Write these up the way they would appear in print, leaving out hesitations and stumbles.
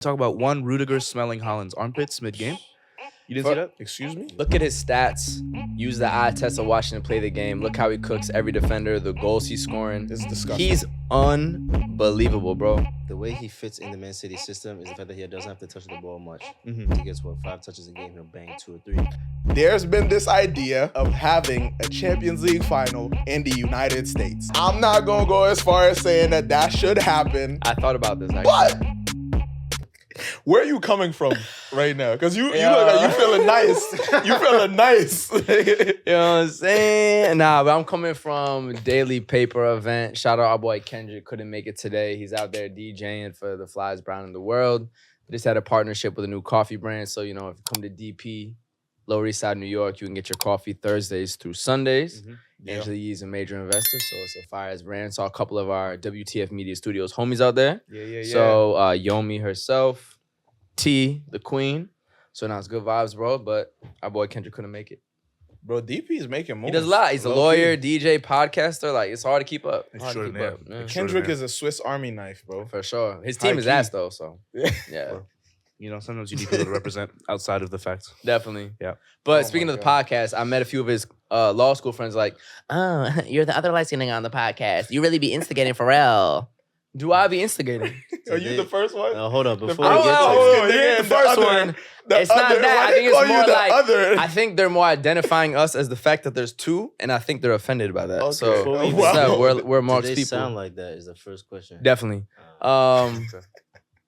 Talk about one Rudiger smelling Haaland's armpits mid-game. You didn't see that? Excuse me? Look at his stats. Use the eye test of watching him play the game. Look how he cooks every defender, the goals he's scoring. It's disgusting. He's unbelievable, bro. The way he fits in the Man City system is the fact that he doesn't have to touch the ball much. Mm-hmm. He gets, 5 touches a game, he'll bang 2 or 3. There's been this idea of having a Champions League final in the United States. I'm not going to go as far as saying that should happen. I thought about this, actually. But where are you coming from right now? Because you look like you feeling nice. You feeling nice. You know what I'm saying? Nah, but I'm coming from Daily Paper event. Shout out our boy Khendrick. Couldn't make it today. He's out there DJing for the flyest brand in the world. We just had a partnership with a new coffee brand. So, if you come to DP, Lower East Side, New York, you can get your coffee Thursdays through Sundays. Mm-hmm. Angela Yee is a major investor, so it's a fire-ass brand. Saw a couple of our WTF Media Studios homies out there. Yeah. So Yomi herself, T, the queen. So now it's good vibes, bro. But our boy Kendrick couldn't make it. Bro, DP is making moves. He does a lot. He's a lawyer, DJ, podcaster. Like, it's hard to keep up. Extraordinaire. Yeah. Kendrick is a Swiss Army knife, bro. For sure. His team is ass, though, so. Yeah. Sometimes you need people to represent outside of the facts. Definitely. Yeah. But speaking of the podcast, I met a few of his law school friends like, oh, you're the other light-skinned nigga on the podcast. You really be instigating for real. Do I be instigating? Are you the first one? No, hold up. Before you get the first one. It's not that. I think it's more like, other. I think they're more identifying us as the fact that there's two, and I think they're offended by that. Okay. So we're Mark's do they people. sound like that is the first question. Definitely.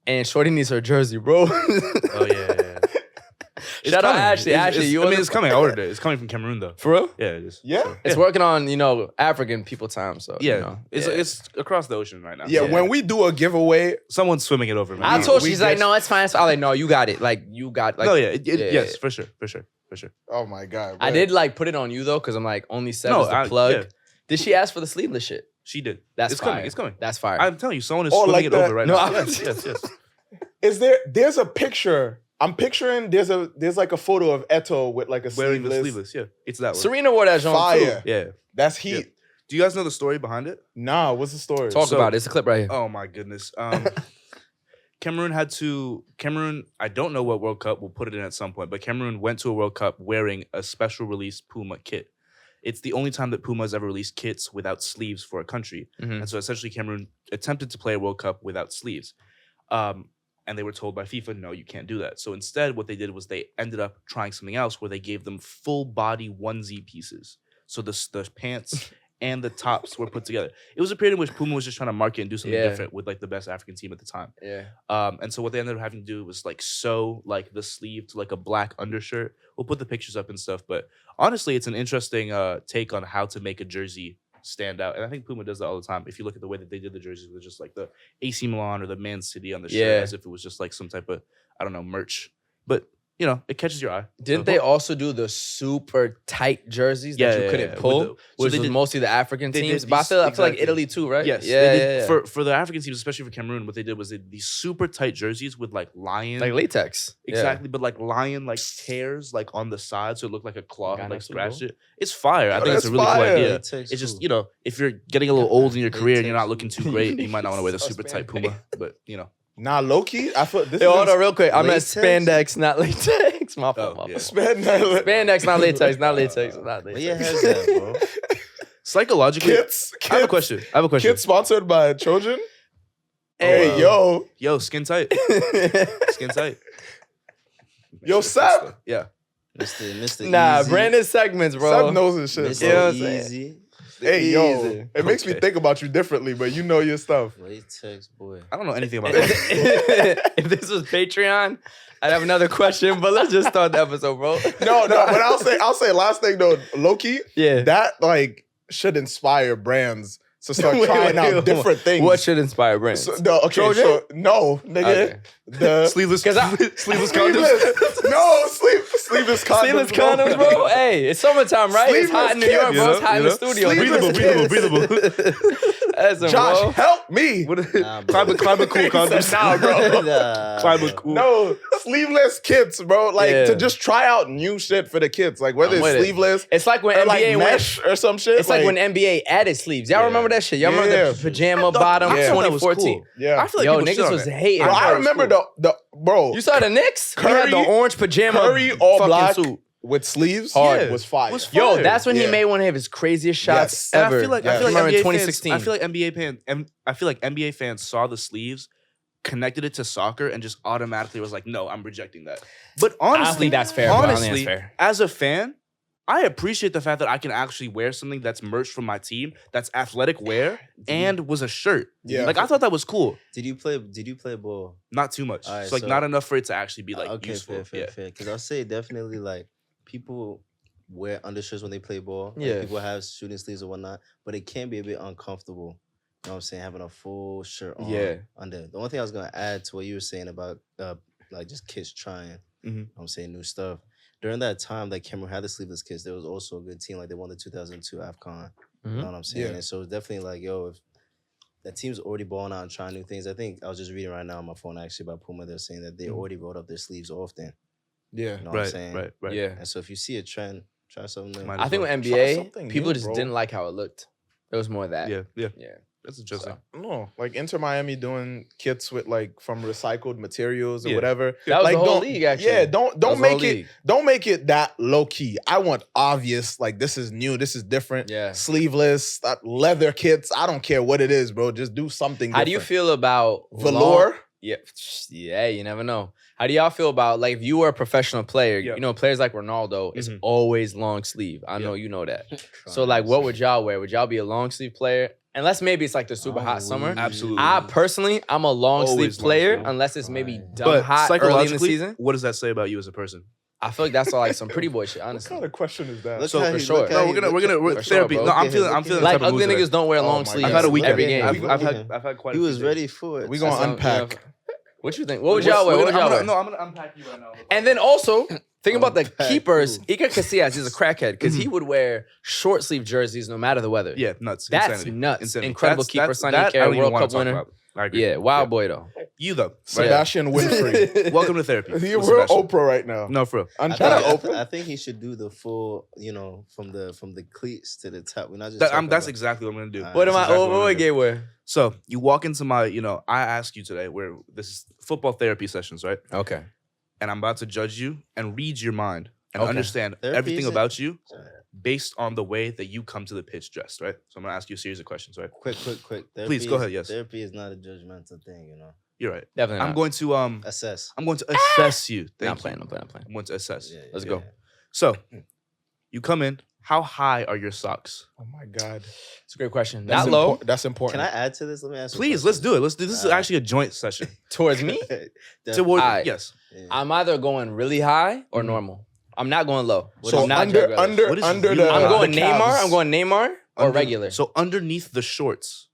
And Shorty needs her jersey, bro. Oh, yeah. Shout out Ashley. Ashley, it's coming. I ordered it. It's coming from Cameroon, though. For real? Yeah, it is. Yeah? So, It's working on, African people time. So, yeah. It's across the ocean right now. Yeah, when we do a giveaway, someone's swimming it over, man. I told she's like, no, it's fine. I'm like, no, you got it. Like, you got like. No, yes, for sure. oh my God. Bro. I did put it on you, though, because I'm like, only 7 is the plug. Yeah. Did she ask for the sleeveless shit? She did. That's fire. coming. It's coming. That's fire. I'm telling you, someone is swimming it over right now. Yes. Is there's a picture. I'm picturing there's like a photo of Eto with like a Wearing sleeveless. the sleeveless, yeah. It's that one. Serena wore that Jean Fire. too. Yeah. That's heat. Yeah. Do you guys know the story behind it? Nah, what's the story? Talk about it. It's a clip right here. Oh my goodness. Cameroon, I don't know what World Cup, we'll put it in at some point, but Cameroon went to a World Cup wearing a special release Puma kit. It's the only time that Puma has ever released kits without sleeves for a country. Mm-hmm. And so essentially Cameroon attempted to play a World Cup without sleeves. And they were told by FIFA, no, you can't do that. So instead, what they did was they ended up trying something else where they gave them full body onesie pieces. So the pants and the tops were put together. It was a period in which Puma was just trying to market and do something different with like the best African team at the time. Yeah. And so what they ended up having to do was like sew like the sleeve to like a black undershirt. We'll put the pictures up and stuff. But honestly, it's an interesting take on how to make a jersey stand out. And I think Puma does that all the time. If you look at the way that they did the jerseys with just like the AC Milan or the Man City on the shirt as if it was just like some type of, I don't know, merch. But, it catches your eye. Didn't they also do the super tight jerseys that you couldn't pull, which was mostly the African teams? But I feel like Italy too, right? Yes. Yeah. For the African teams, especially for Cameroon, what they did was they did these super tight jerseys with like lion. Like latex. Exactly, but like lion like tears like on the side, so it looked like a claw and like scratched it. It's fire. I think it's a really cool idea. It's just, if you're getting a little old in your career and you're not looking too great, you might not want to wear the super tight Puma. But Nah, low-key, I feel this hold on real quick. I meant spandex, not latex. My fault. Yeah. Spandex, not latex, not latex. But yeah, has that, bro. Psychologically, Kits. I have a question. Kits sponsored by Trojan? Hey, Yo, skin tight. Skin tight. Yo, Seb. Yeah. Mr. Nah, Easy. Brandon segments, bro. Seb knows his shit, Mr. bro. You know what I'm Easy. Hey, yo, it makes me think about you differently, but you know your stuff. Latex, boy. I don't know anything about that. If this was Patreon, I'd have another question, but let's just start the episode, bro. No, but I'll say last thing though, low-key, that like should inspire brands to start trying out different things. What should inspire brands? So, no, nigga. Okay. The Sleeveless sleeveless condoms. Sleeveless condoms. Sleeveless condoms, bro. Hey, it's summertime, right? It's hot in New York, bro. It's hot in the studio. Breathable. Josh, help me. Climate cool condoms. Nah, bro. Climate cool. No, sleeveless kits, bro. Like to just try out new shit for the kids. Like whether it's sleeveless, it's like when or NBA like mesh or some shit. It's like when NBA added sleeves. Y'all remember that shit? Y'all remember the pajama bottom 2014? Yeah. I feel like yo, people shit niggas on was it. hating. Bro, I remember the bro. You saw the Knicks? He had the Curry- orange pajama Curry all fucking black suit. with sleeves Hard. was fire. Was Yo, fire. that's when he Yeah. made one of his craziest shots Yes. And ever. I feel like Yeah. I feel like Remember in NBA 2016. fans. I feel like NBA fans saw the sleeves, connected it to soccer, and just automatically was like, "No, I'm rejecting that." But I don't honestly, think that's fair. bro. I don't think honestly, that's fair. as a fan, I appreciate the fact that I can actually wear something that's merch from my team, that's athletic wear, and was a shirt. Yeah. Like I thought that was cool. Did you play ball? Not too much. Alright, It's like so- not enough for it to actually be like Okay, useful. fair. Because I'll say definitely like people wear undershirts when they play ball. Like, Yeah. people have shooting sleeves or whatnot, but it can be a bit uncomfortable. You know what I'm saying? Having a full shirt on Yeah. under. The only thing I was gonna add to what you were saying about like just kids trying, Mhm. you know what I'm saying, new stuff. During that time that Cameroon had the sleeveless kids, there was also a good team. Like they won the 2002 AFCON. You know what I'm saying? Yeah. And so it's definitely like, yo, if that team's already balling out and trying new things. I think I was just reading right now on my phone actually about Puma. They're saying that they already rolled up their sleeves often. Yeah. You know what I'm Right, saying? right. Yeah. And so if you see a trend, try something new. Might I as think well. with Try NBA, something people new, just bro. didn't like how it looked. It was more of that. Yeah. Yeah. That's interesting. No, like Inter Miami doing kits with like from recycled materials or Yeah. whatever. That was like, the whole don't- league, actually. Yeah, That don't was the whole make league. that low key. I want obvious, like this is new, this is different. Yeah. Sleeveless, leather kits. I don't care what it is, bro. Just do something. How do you different. feel about Velour? Yeah, you never know. How do y'all feel about like if you were a professional player? Yeah. You know, players like Ronaldo is Mhm. always long sleeve. I know you know that. So like, what would y'all wear? Would y'all be a long sleeve player? Unless maybe it's like the super hot summer. Absolutely. I personally, I'm a long sleeve Always long player sleeve. unless it's maybe Right. dumb But hot early in the psychologically, season. what does that say about you as a person? I feel like that's all like some pretty boy shit. What Honestly, kind of question is that? Look So how for he- sure. look how No, he- we're look gonna how- for therapy. sure, No, bro. I'm feeling Look the at like type of ugly mood today. niggas don't wear Oh long my sleeves. God. I've had a weekend. every game. I've had quite a He few was days. ready for it. We gonna That's unpack. What you think? What would y'all wear? What would y'all wear? No, I'm gonna unpack you right now. And then also, think about the Unpack keepers. who? Iker Casillas is a crackhead because he would wear short sleeve jerseys no matter the weather. Yeah, nuts. That's Insanity. nuts. Insanity. Incredible keeper, Sonny that I Care, don't even World wanna Cup talk winner. about. I agree. Yeah, wild boy though. You though. Sebastian Winfrey. Welcome to therapy. We're with Sebastian. Oprah right now. No, for real. Unpack. I think he should do the full, from the cleats to the top. We're not just. That's talking about- exactly what I'm gonna do. What What am That's I? exactly What I'm would gonna do. Gabe wear? So you walk into my, I ask you today where this is football therapy sessions, right? Okay. And I'm about to judge you and read your mind and Okay. understand Therapy everything isn't- about you based on the way that you come to the pitch dressed, right? So I'm gonna ask you a series of questions, right? Quick. Please, go ahead, yes. Therapy is not a judgmental thing, You're right. Definitely. I'm going to Assess. assess you. Not Thank you. playing. I'm playing. I'm going to assess. Yeah, Let's yeah, go. yeah. So you come in. How high are your socks? Oh my God. It's a great question. That's Not low That's important. Can I add to this? Let me ask. Please, let's do it. Let's do this. Is actually a joint session. towards me. Toward Alright. yes. I'm either going really high or normal. I'm not going low. So I'm not under Jack Grealish. What is under really the. high? I'm going the Neymar. calves. I'm going Neymar or Under- regular. So underneath the shorts.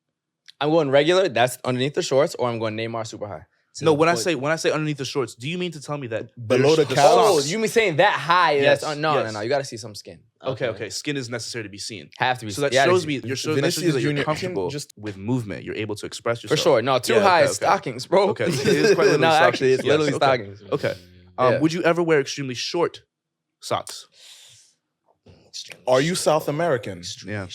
I'm going regular. That's underneath the shorts, or I'm going Neymar super high. No, when I say underneath the shorts, do you mean to tell me that Below there's the calves? Oh, socks- you mean saying that high? Yes, No. yes. You got to see some skin. Okay. Skin is necessary to be seen. Have to be. So that yeah, shows to me be- that shows Vinicius you that you're Junior can comfortable just- with movement. You're able to express for yourself. sure. No, too Yeah, high okay, is okay. stockings, bro. Okay, it is quite literally no, actually, it's stockings. literally Yes, okay. stockings. Okay. Yeah. Would you ever wear extremely short socks? Are you South American? Yeah.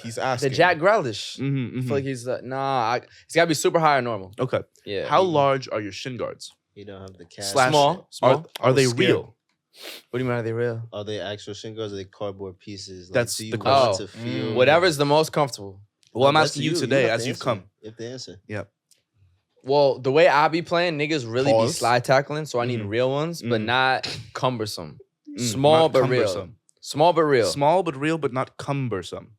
He's The asking. Jack Grealish. Mm-hmm, I feel like he's it's got to be super high or normal. Okay. Yeah. How large are your shin guards? You don't have the cast. Small. Are they scared. real? What do you mean? Are they real? Are they actual shin guards or are they cardboard pieces? Like, That's do you the want question. to feel Whatever's the most comfortable. Well, I'm That's asking you today have as to you've answer. come. You have to answer. Well, the way I be playing, niggas really be Pause. slide tackling, so I need Mhm. real ones, but Mhm. not cumbersome. Mm, Small not but real. cumbersome. Small but real. Small but real, but not cumbersome.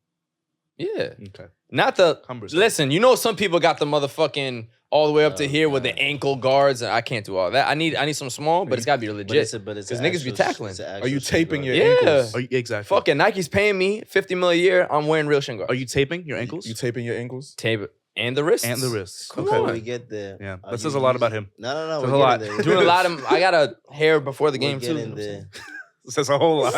Yeah. Okay. Not the Cumbersome. Listen, you know some people got the motherfucking all the way up to Oh, here with the God. ankle guards, and I can't do all that. I need some small, but it's gotta be But legit. it's Because niggas be tackling. Are you taping your Yeah. ankles? Are you, exactly. Fucking Nike's paying me $50 million a year. I'm wearing real shin guards. Are you taping your ankles? You taping your ankles? tape it and the wrists and the wrists. Come okay. on. When we get there. Yeah. are That says you a lot about using- him. No. Says we're a lot. getting there. Doing a lot of. I got a hair before the game We're too. getting there. It says a whole lot.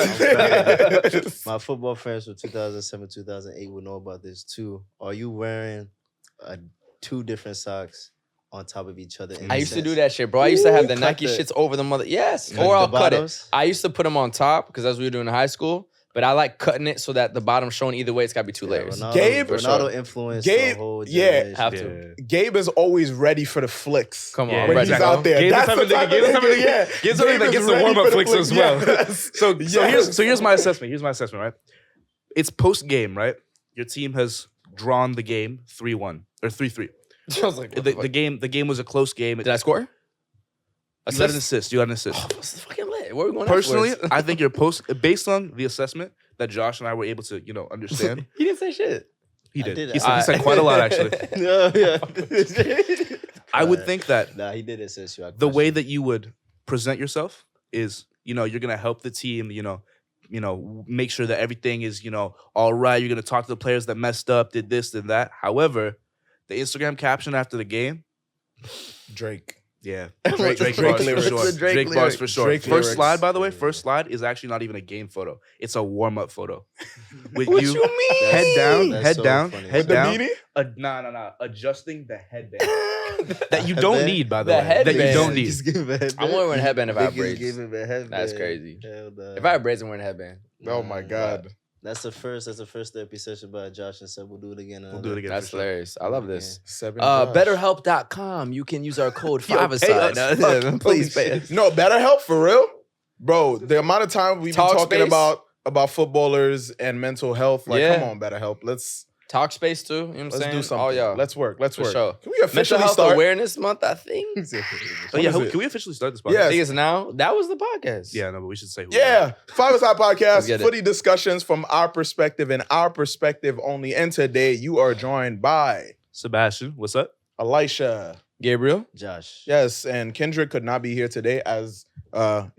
My football friends from 2007, 2008 would know about this too. Are you wearing two different socks on top of each other? in I the used to sense? do that shit, bro. I used to have the cut Nike the- shits over the mother. Yes, Cut or the I'll cut it. bottoms? I used to put them on top because as we were doing in high school. But I like cutting it so that the bottom showing either way. It's got to be 2 layers. Ronaldo influenced the whole generation. Have to. Gabe is always ready for the flicks. Come on, Yeah, when Brett, he's go. out there. Gabe That's the type of nigga, yeah. Gabe's something that Gabe gets is the ready warm-up for the flicks as flick. well. Yes. So here's my assessment. Here's my assessment, right? It's post game, right? Your team has drawn the game 3-1 or 3-3. I was like, The game was a close game. Did I score? You got an assist. You got an assist. Oh, this is fucking lit. Where are we going Personally, afterwards? I think you're based on the assessment that Josh and I were able to, understand. He didn't say shit. He I did. did. He said quite a lot, actually. No, yeah. I would think that Nah, he did assist you. the way that you would present yourself is, you're gonna help the team, make sure that everything is, all right. You're gonna talk to the players that messed up, did this, did that. However, the Instagram caption after the game, Drake. yeah, Drake Drake bars for lyrics. sure. Drake Drake bars lyrics. for sure. Drake First lyrics. slide, by the way, first slide is actually not even a game photo. It's a warm up photo with What you, you mean? head down, That's head so down, funny. head With the down. beanie? Nah, adjusting the headband that you don't Headband? need, by the The way. That you headband. don't need. Just give him a headband. I'm wearing a headband if I have Niggas braids. give him a headband. That's crazy. Hell nah. If I have braids, I'm wearing a headband. Oh my God. That's the first therapy session by Josh and Seb. We'll do it again. We'll do it again. That's for sure. hilarious. I love this. 7 Josh. BetterHelp.com. You can use our code Yo, pay 5ASIDE. us. No, please pay us. No, BetterHelp for real, bro. The amount of time we've been Talk talking space? about footballers and mental health. Like, Yeah. come on, BetterHelp. Let's Talk space too. You know what I'm saying? do something. Oh, yeah. Let's work. Let's For work. sure. Can we Mental officially Health start? Awareness Month, I think. Oh, What yeah, is it? can we officially start this podcast? Yes. I think it's now. That was the podcast. Yeah, no, but we should say who. Yeah, 5ASIDE Let's podcast, get it. footy discussions from our perspective and our perspective only. And today you are joined by Sebastian, what's up? Elisha. Gabriel. Josh. Yes, and Khendrick could not be here today, as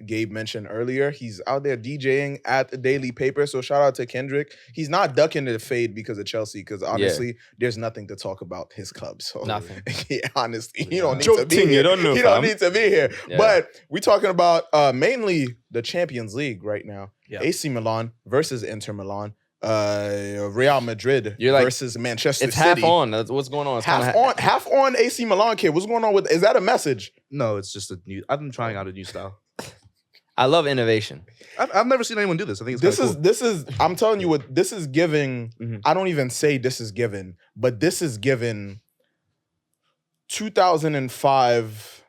Gabe mentioned earlier. He's out there DJing at the Daily Paper, so shout out to Khendrick. He's not ducking the fade because of Chelsea, because honestly, there's nothing to talk about his club. So Nothing. yeah, honestly, you don't need Joke to be thing, you here. don't know, You don't fam. need to be here. Yeah. But we're talking about mainly the Champions League right now. Yeah. AC Milan versus Inter Milan. Real Madrid You're like- versus Manchester It's City. half on. That's what's going on. It's Half on AC Milan, kid. What's going on with? Is that a message? No, it's just I've been trying out a new style. I love innovation. I've never seen anyone do this. I think it's This kinda is cool. this is. I'm telling you what this is giving. Mhm. I don't even say this is given, but this is given. 2005.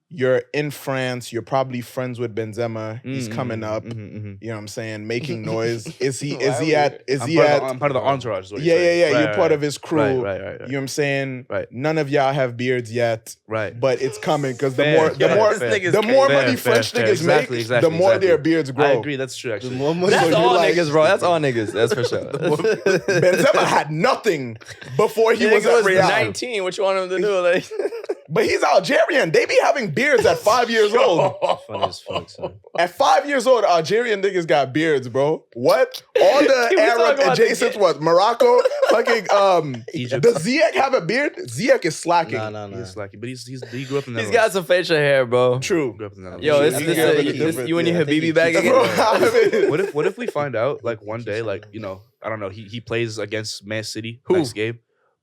You're in France. You're probably friends with Benzema. He's coming up. You know what I'm saying? Making noise. Is he? Is he at? Is he at? I'm part of the entourage. Is what Yeah, you're saying. yeah. Right, You're part of his crew. Right. You know what I'm saying? Right. None of y'all have beards yet, Right. but it's coming because the Fair, more the fair, more fair. nigga's the more Fair, money fair, French fair. niggas Exactly, make, exactly, the more exactly. their beards grow. I agree. That's true. The Actually, more money That's So all you like- niggas, bro. That's all niggas. That's for sure. Benzema had nothing before he was Nigga at Real. 19. What you want him to do? Like, But he's Algerian. They be having beards at 5 years old. Funny as fuck, son. At 5 years old, Algerian niggas got beards, bro. What? All the Can we Arab talk about adjacents, the- what? Morocco, fucking Egypt. Does Ziyech have a beard? Ziyech is slacking. Nah. He's lucky, but he grew up in the he's got some facial hair, bro. True. Grew up in the Netherlands. Yo, Shit, this, you this, gotta uh, look this, different. you and your Yeah, I think Habibi he bag keeps- again? Bro, What if we find out like one day, like I don't know, he plays against Man City Who? next game?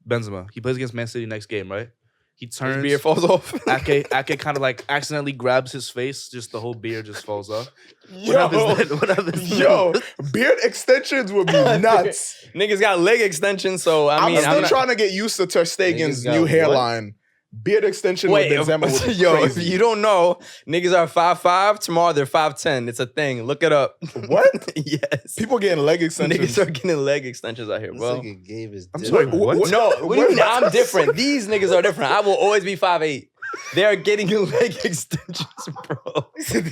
Benzema. He plays against Man City next game, right? He His turns. beard falls off. Ake kind of like accidentally grabs his face, just the whole beard just falls off. yo, What happens then? yo, beard extensions would be nuts. Niggas got leg extensions, so I I'm mean, still not- trying to get used to Ter Stegen's Niggas got new what? hairline. Beard extension Wait, with Benzema would be yo, crazy. if you don't know, niggas are 5'5". Tomorrow they're 5'10". It's a thing. Look it up. What? Yes. People getting leg extensions. Niggas are getting leg extensions out here, This bro. nigga Gabe is I'm different. sorry, what? No, what do you mean? I'm different. These niggas are different. I will always be 5'8". They're getting leg extensions, bro.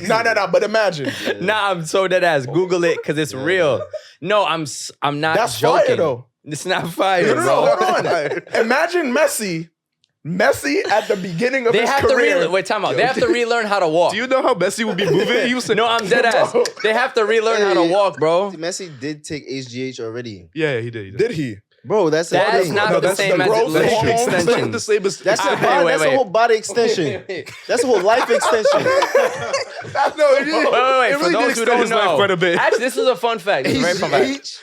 No. But imagine. Nah, I'm so dead ass. Google it because it's real. No, I'm not That's joking. fire though. It's not fire, No, bro. hold on. Imagine Messi at the beginning of They his have to career. wait, time out. They have to relearn how to walk. Do you know how Messi would be moving? He was saying, No, I'm dead ass. They have to relearn how to walk, bro. Messi did take HGH already. Yeah, he did. Did he? Bro, that's That's thing. not No, the that's same the as growth leg hormone. It's not extension. the same as That's, Ah, a body, wait, that's wait. a whole body extension. That's a whole life extension. That's no. Wait, It for really did those who extend don't his life know, quite a bit. actually, this is a fun fact. This is a very fun fact.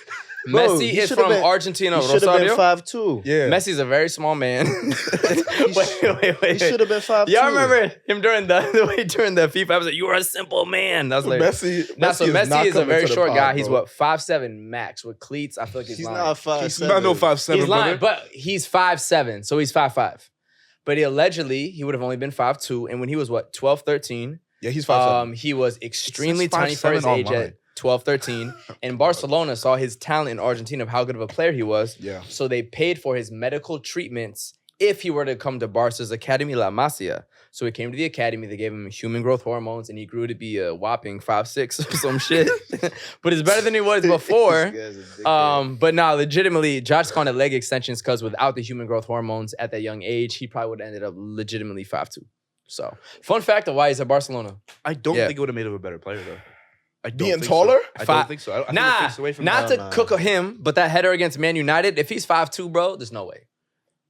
Bro, Messi he is should've from been- Argentina, He should have been Rosario. 5'2". Yeah. Messi's a very small man. wait. He should have been 5'2". Y'all remember him during the FIFA episode? You are a simple man. That was like Messi. Nah, so not Messi is a coming very to the short pod, guy. He's bro. what 5'7" max with cleats. I feel like he's lying. not 5'7". He's not no 5'7", He's lying, brother. but he's 5'7", so he's 5'5". But he would have only been 5'2", and when he was what 12, 13, Yeah, he's 5'7". he was extremely It says tiny for his 5'7" age online. at 12, 13. And Barcelona saw his talent in Argentina of how good of a player he was. Yeah. So they paid for his medical treatments if he were to come to Barca's academy, La Masia. So he came to the academy, they gave him human growth hormones, and he grew to be a whopping 5'6" or some shit. But it's better than he was before. But nah, legitimately, Josh calling it leg extensions because without the human growth hormones at that young age, he probably would have ended up legitimately 5'2". So, fun fact of why he's at Barcelona. I don't Yeah. think it would have made him a better player though. I don't Being think taller? So. I Fi- don't think so. I think it takes away from not that. to cook him, but that header against Man United, if he's 5'2", bro, there's no way.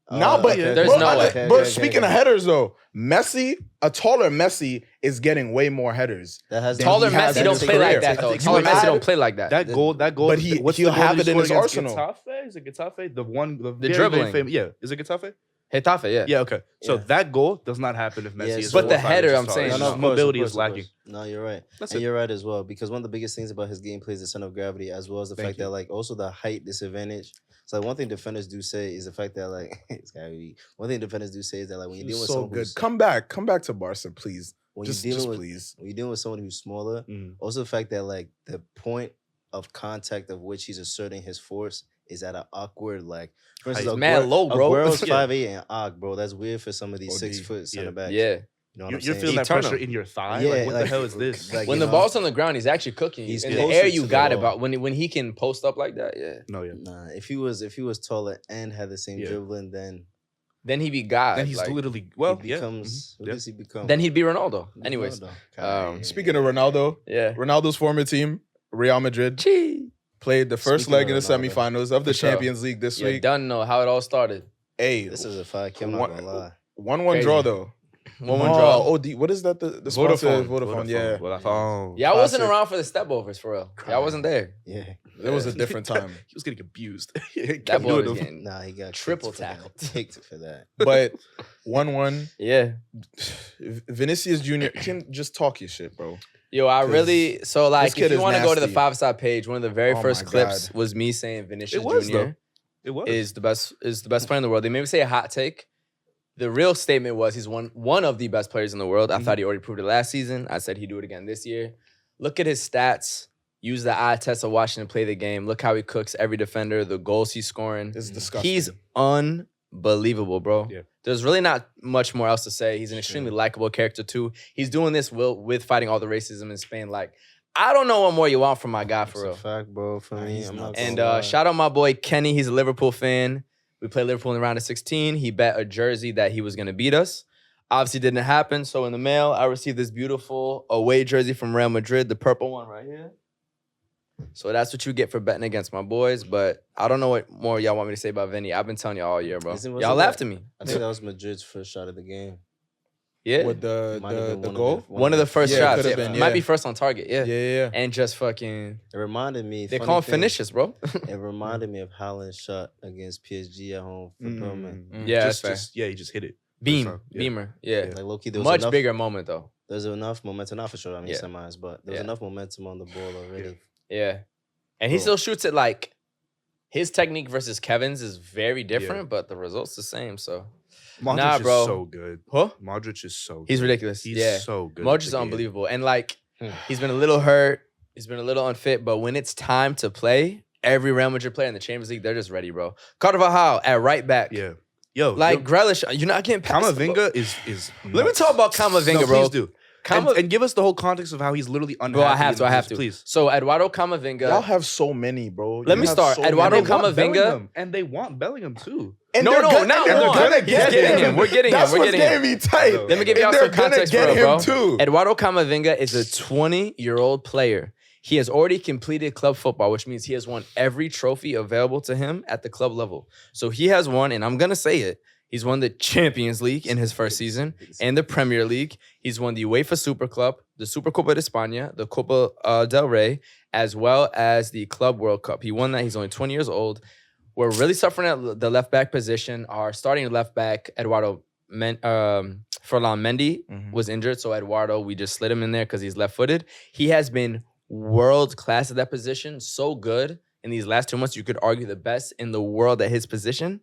No, but There's bro, no way. But speaking of headers, though, a taller Messi is getting way more headers. That has Taller he has Messi in don't his play like career. that, though. You Taller would Messi add- don't play like that. That goal, But he- what's he'll the goal have that it he in his scored against arsenal. Getafe? Is it Getafe? The one, the very, dribbling. Very famous, yeah. Is it Getafe? Getafe, yeah. Yeah, okay. So Yeah. that goal does not happen if Messi Yeah, is so- 4 But the or 5 header, inches I'm taller. saying, His no, of course, mobility of is course, of lacking. course. No, you're right. That's And it. you're right as well. Because one of the biggest things about his gameplay is the center of gravity, as well as the Thank fact you. that, like, also the height disadvantage. So, like, one thing defenders do say is the fact that, like, it's gotta be. One thing defenders do say is that, like, when you're He's dealing with so someone good. who's Come back to Barca, please. when Just you're dealing with please. when you're dealing with someone who's smaller, Mhm. also the fact that, like, the point of contact of which he's asserting his force is at an awkward, like, for instance, He's mad low, bro. Aguero's Yeah. 5'8" and Og, bro. That's weird for some of these OD. 6-foot center Yeah. backs. Yeah. You know what You're I'm saying? feeling that Eternal. pressure in your thigh? Yeah, Like, what the like- hell is this? like, When you the know, ball's on the ground, he's actually cooking you. He's In the closer air, you to got the it. ball. But when he can post up like that, yeah. No, yeah. Nah, if he was taller and had the same Yeah. dribbling, then Then he'd be God. Then he's like, literally, he yeah. becomes. mhm, What yeah. does he become? then he'd be Ronaldo. Anyways, Ronaldo. Speaking of Ronaldo, yeah. Ronaldo's former team, Real Madrid, Gee. played the first Speaking leg in of the Ronaldo. semifinals of the For sure. Champions League this You week. done know how it all started. Hey, This is a fact. I'm not gonna lie. 1-1 draw Crazy. though. 1-1 draw. Oh, what is that? The sponsor? Vodafone. Vodafone. Yeah. Vodafone. Yeah, I wasn't Classic. around for the stepovers for real. Yeah, I wasn't there. Yeah. It was a different time. He was getting abused. That boy was getting Nah, he got triple kicked for that. tackled. Kicked for that. But 1-1. Yeah. Vinicius Jr. can just talk your shit, bro. Yo, I 'Cause really so like kid if you is want to go to the nasty. 5-side page, one of the very Oh first my clips God. was me saying Vinicius It was, Jr. though. It was. is the best player in the world. They made me say a hot take. The real statement was he's one of the best players in the world. I thought he already proved it last season. I said he'd do it again this year. Look at his stats. Use the eye test of watching him play the game. Look how he cooks every defender, the goals he's scoring. It's disgusting. He's unbelievable, bro. Yeah. There's really not much more else to say. He's an extremely likable character too. He's doing this with fighting all the racism in Spain. Like, I don't know what more you want from my guy for It's a real. fact, bro. For me, he's I'm not. nuts. And gonna lie. shout out my boy Kenny. He's a Liverpool fan. We played Liverpool in the round of 16. He bet a jersey that he was going to beat us. Obviously didn't happen. So in the mail, I received this beautiful away jersey from Real Madrid, the purple one right here. So that's what you get for betting against my boys. But I don't know what more y'all want me to say about Vinny. I've been telling y'all all year, bro. Wasn't Y'all that- laughed at me. I think that was Madrid's first shot of the game. Yeah. with It might have been the one of goal. One of the first Yeah, it shots. could've Yeah, been, Might yeah. be first on target. Yeah. Yeah. And just fucking, It reminded me. they funny call him thing, finishes, bro. It reminded me of Haaland's shot against PSG at home for Perlman. Yeah, that's fair. he just hit it. Beam. time. Yeah. Beamer. Yeah. Like low-key, there was Much enough, bigger moment, though. There's enough momentum, not for sure. I mean, Yeah. semis, but there was Yeah. enough momentum on the ball already. Yeah. And he Bro. still shoots it like his technique versus Kevin's is very different, but the result's the same. So Modric Nah, bro. is so good. Huh? Modric is so good. he's ridiculous. He's yeah. so good. at Modric is the game. unbelievable. And like Hmm. he's been a little hurt, he's been a little unfit, but when it's time to play, every Real Madrid player in the Champions League, they're just ready, bro. Carvajal at right back. Yeah. Yo, Like Grealish, you're not getting past the ball. Kamavinga is Let me nuts. talk about Kamavinga, No, bro. please do. And give us the whole context of how he's literally unhappy. Bro, I have in to. I this- have to. Please. So Eduardo Camavinga. Y'all have so many, bro. Let You me have start. so Eduardo many. They want Camavinga- Bellingham, and they want Bellingham too. And No, they're no, gonna- not and they're one. gonna He's get getting him. him. We're getting him. That's We're what's getting him. getting me tight. Let me give And y'all they're some gonna context get for it, bro. him too. Eduardo Camavinga is a 20-year-old player. He has already completed club football, which means he has won every trophy available to him at the club level. So he has won, and I'm going to say it, He's won the Champions League in his first season and the Premier League. He's won the UEFA Super Club, the Supercopa de España, the Copa del Rey, as well as the Club World Cup. He won that. He's only 20 years old. We're really suffering at the left back position. Our starting left back, Furlan Mendy, was injured. So Eduardo, we just slid him in there because he's left-footed. He has been world class at that position. So good in these last 2 months. You could argue the best in the world at his position.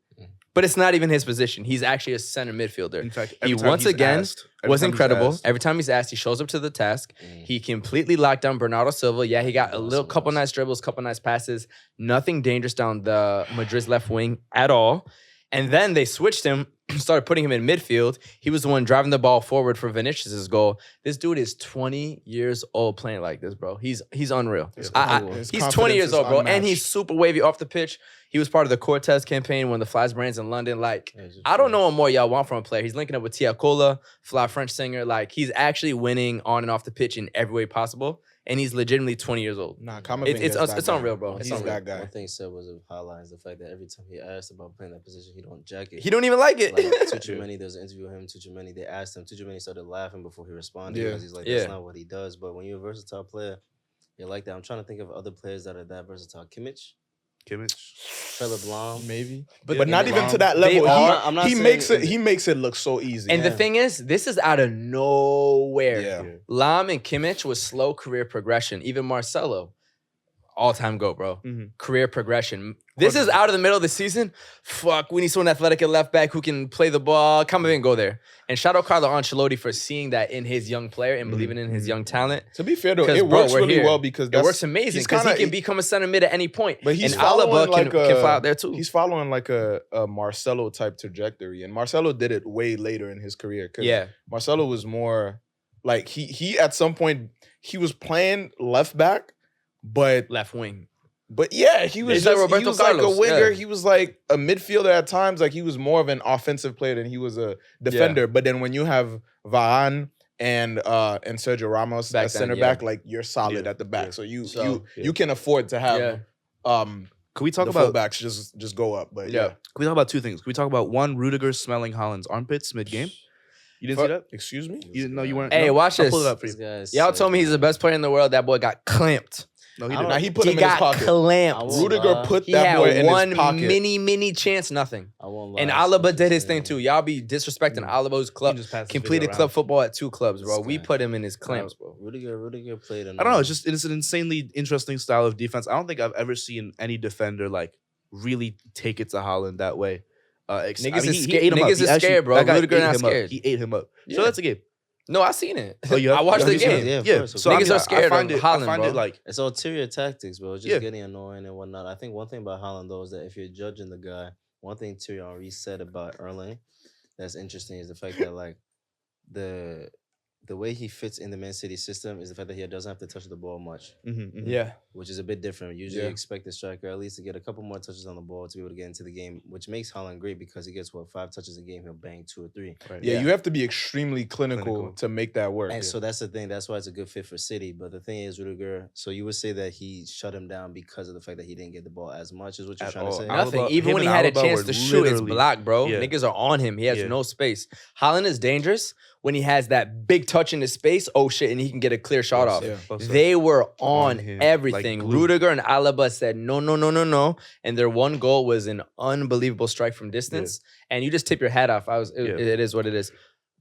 But it's not even his position. He's actually a center midfielder. In fact, he once again was incredible. Every time he's asked, he shows up to the task. He completely locked down Bernardo Silva. Yeah, he got couple nice dribbles, couple nice passes. Nothing dangerous down the Madrid's left wing at all. And then they switched him, started putting him in midfield. He was the one driving the ball forward for Vinicius' goal. This dude is 20 years old playing like this, bro. He's unreal. He's 20 years old, bro, and he's super wavy off the pitch. He was part of the Cortez campaign when the Flies brands in London. Like, I don't know what more y'all want from a player. He's linking up with Tia Cola, fly French singer. Like, he's actually winning on and off the pitch in every way possible. And he's legitimately 20 years old. Nah, it's unreal, bro. He's that guy. One thing he said was of Haaland is the fact that every time he asked about playing that position, he don't jack it. He don't even like it. Like Tuchumani, there was an interview with him. Tuchumani, they asked him. Tuchumani started laughing before he responded because he's like, that's not what he does. But when you're a versatile player, you're like that. I'm trying to think of other players that are that versatile. Kimmich, Trevor Blanc, maybe, but not even to that level. He makes it look so easy. And the thing is, this is out of nowhere. Yeah. Lam and Kimmich was slow career progression. Even Marcelo, all-time GOAT, bro. Career progression. This is out of the middle of the season. Fuck, we need someone athletic at left back who can play the ball. Come and go there. And shout out Carlo Ancelotti for seeing that in his young player and believing in his young talent. To be fair, though, it works really well because it works amazing because he can become a center mid at any point. But he's following Alaba can fly out there too. He's following like a Marcelo type trajectory, and Marcelo did it way later in his career. Yeah, Marcelo was more like he at some point he was playing left back, but left wing. But yeah, he was like a winger. Yeah. He was like a midfielder at times. Like he was more of an offensive player than he was a defender. Yeah. But then when you have Varane and Sergio Ramos as center back, like you're solid at the back. So you can afford to have can we talk about fullbacks just go up? But Can we talk about two things? Can we talk about one, Rudiger smelling Haaland's armpits mid-game? You didn't see that? Excuse me? You weren't. Hey, watch this. I'll pull it up for you. Y'all told me he's the best player in the world. That boy got clamped. No, he didn't. He put him in his pocket. Clamped. Rudiger put that boy in his pocket. He had one mini chance, nothing. I won't lie. And Auba did his thing too. Y'all be disrespecting Auba's club. Completed club football at 2 clubs, bro. We put him in his clamps, bro. Rudiger played. I don't know. It's an insanely interesting style of defense. I don't think I've ever seen any defender like really take it to Haaland that way. Niggas is scared, bro. Rudiger not scared. He ate him up. So that's a game. No, I seen it. Oh, I watched the game. Yeah. So niggas are scared of Haaland, I find bro. it like it's ulterior tactics, bro. It's just getting annoying and whatnot. I think one thing about Haaland though is that if you're judging the guy, one thing Thierry Henry said about Erling that's interesting is the fact that like the way he fits in the Man City system is the fact that he doesn't have to touch the ball much. Yeah. Which is a bit different. Usually you expect the striker at least to get a couple more touches on the ball to be able to get into the game, which makes Haaland great because he gets, 5 touches a game, he'll bang 2 or 3. Right. Yeah, you have to be extremely clinical to make that work. And so that's the thing. That's why it's a good fit for City. But the thing is, Rudiger, so you would say that he shut him down because of the fact that he didn't get the ball as much, is what you're trying to say? Nothing. Even when he had a chance to shoot, it's blocked, bro. Niggas are on him. He has no space. Haaland is dangerous when he has that big touch in his space, oh shit, and he can get a clear shot off. They were on everything. Like Rudiger and Auba said no, and their one goal was an unbelievable strike from distance. And you just tip your hat off. It is what it is.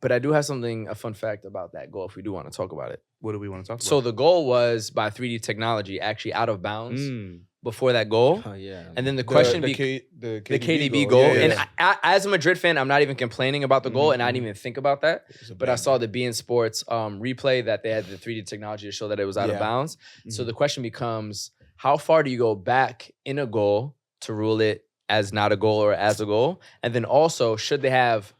But I do have a fun fact about that goal if we do want to talk about it. What do we want to talk about? So the goal was by 3D technology, actually out of bounds. Before that goal. And then the question the KDB goal. And I, as a Madrid fan, I'm not even complaining about the goal, and I didn't even think about that. But I saw the beIN Sports replay that they had the 3D technology to show that it was out of bounds. So the question becomes, how far do you go back in a goal to rule it as not a goal or as a goal? And then also, should they have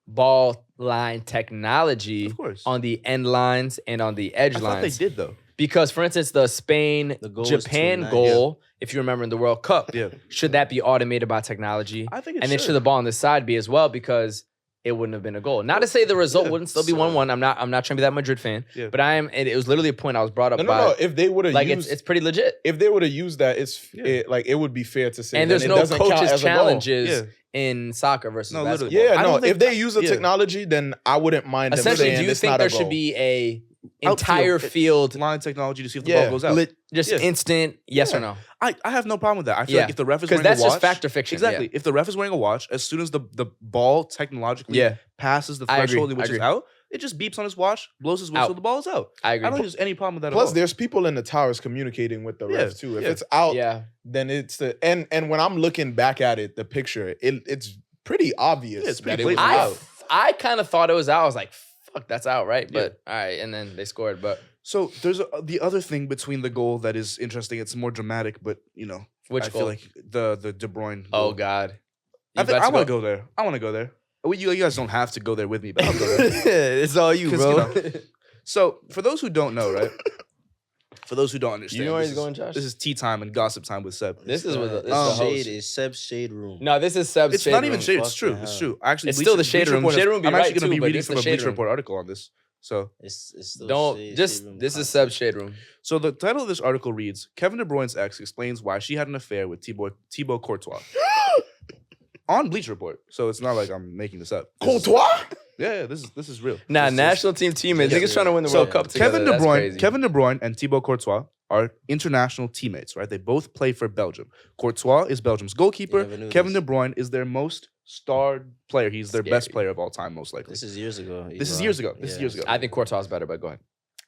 ball line technology on the end lines and on the edge lines? I thought they did, though. Because, for instance, the Spain-Japan goal, if you remember in the World Cup, should that be automated by technology? I think it should. And then should the ball on the side be as well? Because it wouldn't have been a goal. Not to say the result wouldn't still be 1-1. I'm not trying to be that Madrid fan. But it was literally a point I was brought up by. No. If they would have used... it's pretty legit. If they would have used that, it would be fair to say. And there's no coaches' challenges in soccer versus No, basketball. literally. Yeah, I no. don't think If they use the yeah. technology, then I wouldn't mind them Essentially, saying do you it's think not there a should goal. be a Outfield, entire field line technology to see if the Yeah. ball goes out. just Yeah. instant yes or Yeah. no? I have no problem with that. I feel Yeah. like if the ref is Because wearing that's a watch, just fact or fiction. exactly. If the ref is wearing a watch, as soon as the ball technologically Yeah. passes the I agree. threshold in I which it's agree. out, it just beeps on his watch, blows his whistle, Out. the ball is out. I I agree. don't think there's any problem with that at Plus, all. there's people in the towers communicating with the Yeah, ref too. If yeah. it's out, Yeah. then it's the and when I'm looking back at it, the picture, it's pretty obvious. Yeah, it's pretty that it was blatantly out. I kind of thought it was out. I was like, fuck, that's out, right? Yeah. But all right, and then they scored. But So there's the other thing between the goal that is interesting. It's more dramatic, but which I goal? feel like the De Bruyne. Oh goal. God. I You think about I want to go there. I want to go there. You guys don't have to go there with me, but I'll go there. It's all you, 'Cause, bro. So for those who don't know, right? For those who don't understand, You know where this he's is- going, Josh? This is tea time and gossip time with Seb. This is what the shade host. is Seb's shade room. No, this is Seb's It's shade not even room. shade. It's Fuck true. the It's hell. true. Actually, It's still the shade room. Report Shade is- room be I'm right actually going to too, be but reading it's from the a shade Bleacher room. Report article on this. So, It's still Don't shade just room this is concept. Seb's shade room. so the title of this article reads: Kevin De Bruyne's ex explains why she had an affair with Thibaut Courtois. On Bleacher Report, so it's not like I'm making this up. This is- Courtois? Yeah, this is real. Nah, This is- national team teammates. Yeah. Niggas trying to win the So World Cup together. Kevin De That's Bruyne, crazy. Kevin De Bruyne and Thibaut Courtois are international teammates, right? They both play for Belgium. Courtois is Belgium's goalkeeper. never knew Kevin this. De Bruyne is their most starred player. He's their best Scary. player of all time, most likely. This is years ago. This is Ivan. years ago. This is Yeah. years ago. I think Courtois is better, but go ahead.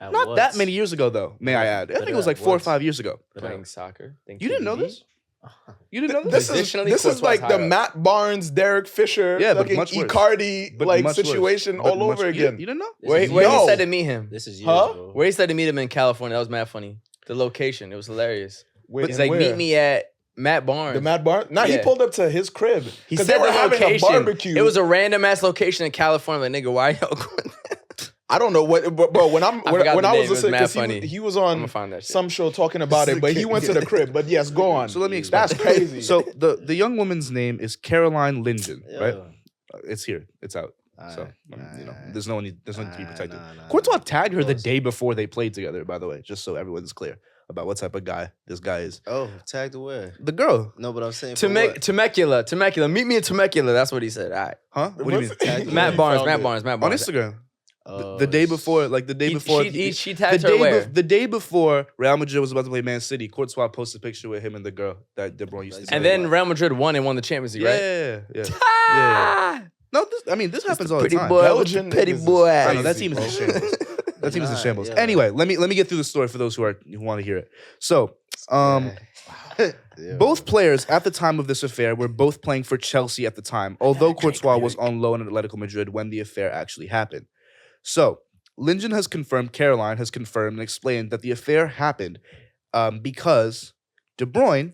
At Not what? that many years ago, though. May I But- add? I but think it was at like 4 or what? 5 years ago. But Playing soccer. Think You didn't know KDB? this? You didn't know this? Positionally, This is Courtois like higher the up. Matt Barnes, Derek Fisher, Yeah, but fucking much worse. Icardi But like much worse. situation But all much- over you again. didn't know? Where, This where is he No. said to meet him. This is years Huh? ago. Where he said to meet him in California. That was mad funny. The location. It was hilarious. Wait, He's and like, where? meet me at Matt Barnes. The Matt Barnes? Nah, he Yeah. pulled up to his crib. He 'Cause said they were the having location. a barbecue. It was a random ass location in California. Like, nigga, why y'all going? I don't know what, but bro. When I'm I when, forgot when the I name. was It was listening, mad because funny. he was I'm on gonna find that shit. some show talking about it, but he went to the crib. But yes, go on. So let me explain. That's crazy. So the young woman's name is Caroline Lingen, Yeah. right? It's here. It's out. So Alright, there's no need to be protected. nah, Courtois nah. tagged her the Pause. day before they played together, by the way, just so everyone's clear about what type of guy this guy is. Oh, tagged where? The girl, No, but I'm saying for what? Temecula. Meet me in Temecula. That's what he said. All right. huh? What do you mean? Tagged Matt He Barnes. found Matt it. Barnes. Matt On Barnes. Instagram. Oh, The day before, like the day before, She the tagged her day, where? the day before Real Madrid was about to play Man City, Courtois posted a picture with him and the girl that De Bruyne used to. And play then with. Real Madrid won and won the Champions League, right? yeah. Ah! No, this happens all the Pretty time. boy. Belgian Petty niggas is boy. I know that crazy, team is bro. in shambles. That team is in Nah, shambles. yeah. Anyway, let me get through the story for those who want to hear it. So, Yeah. both players at the time of this affair were both playing for Chelsea at the time, although Courtois was on loan at Atletico Madrid when the affair actually happened. So, Caroline has confirmed and explained that the affair happened because De Bruyne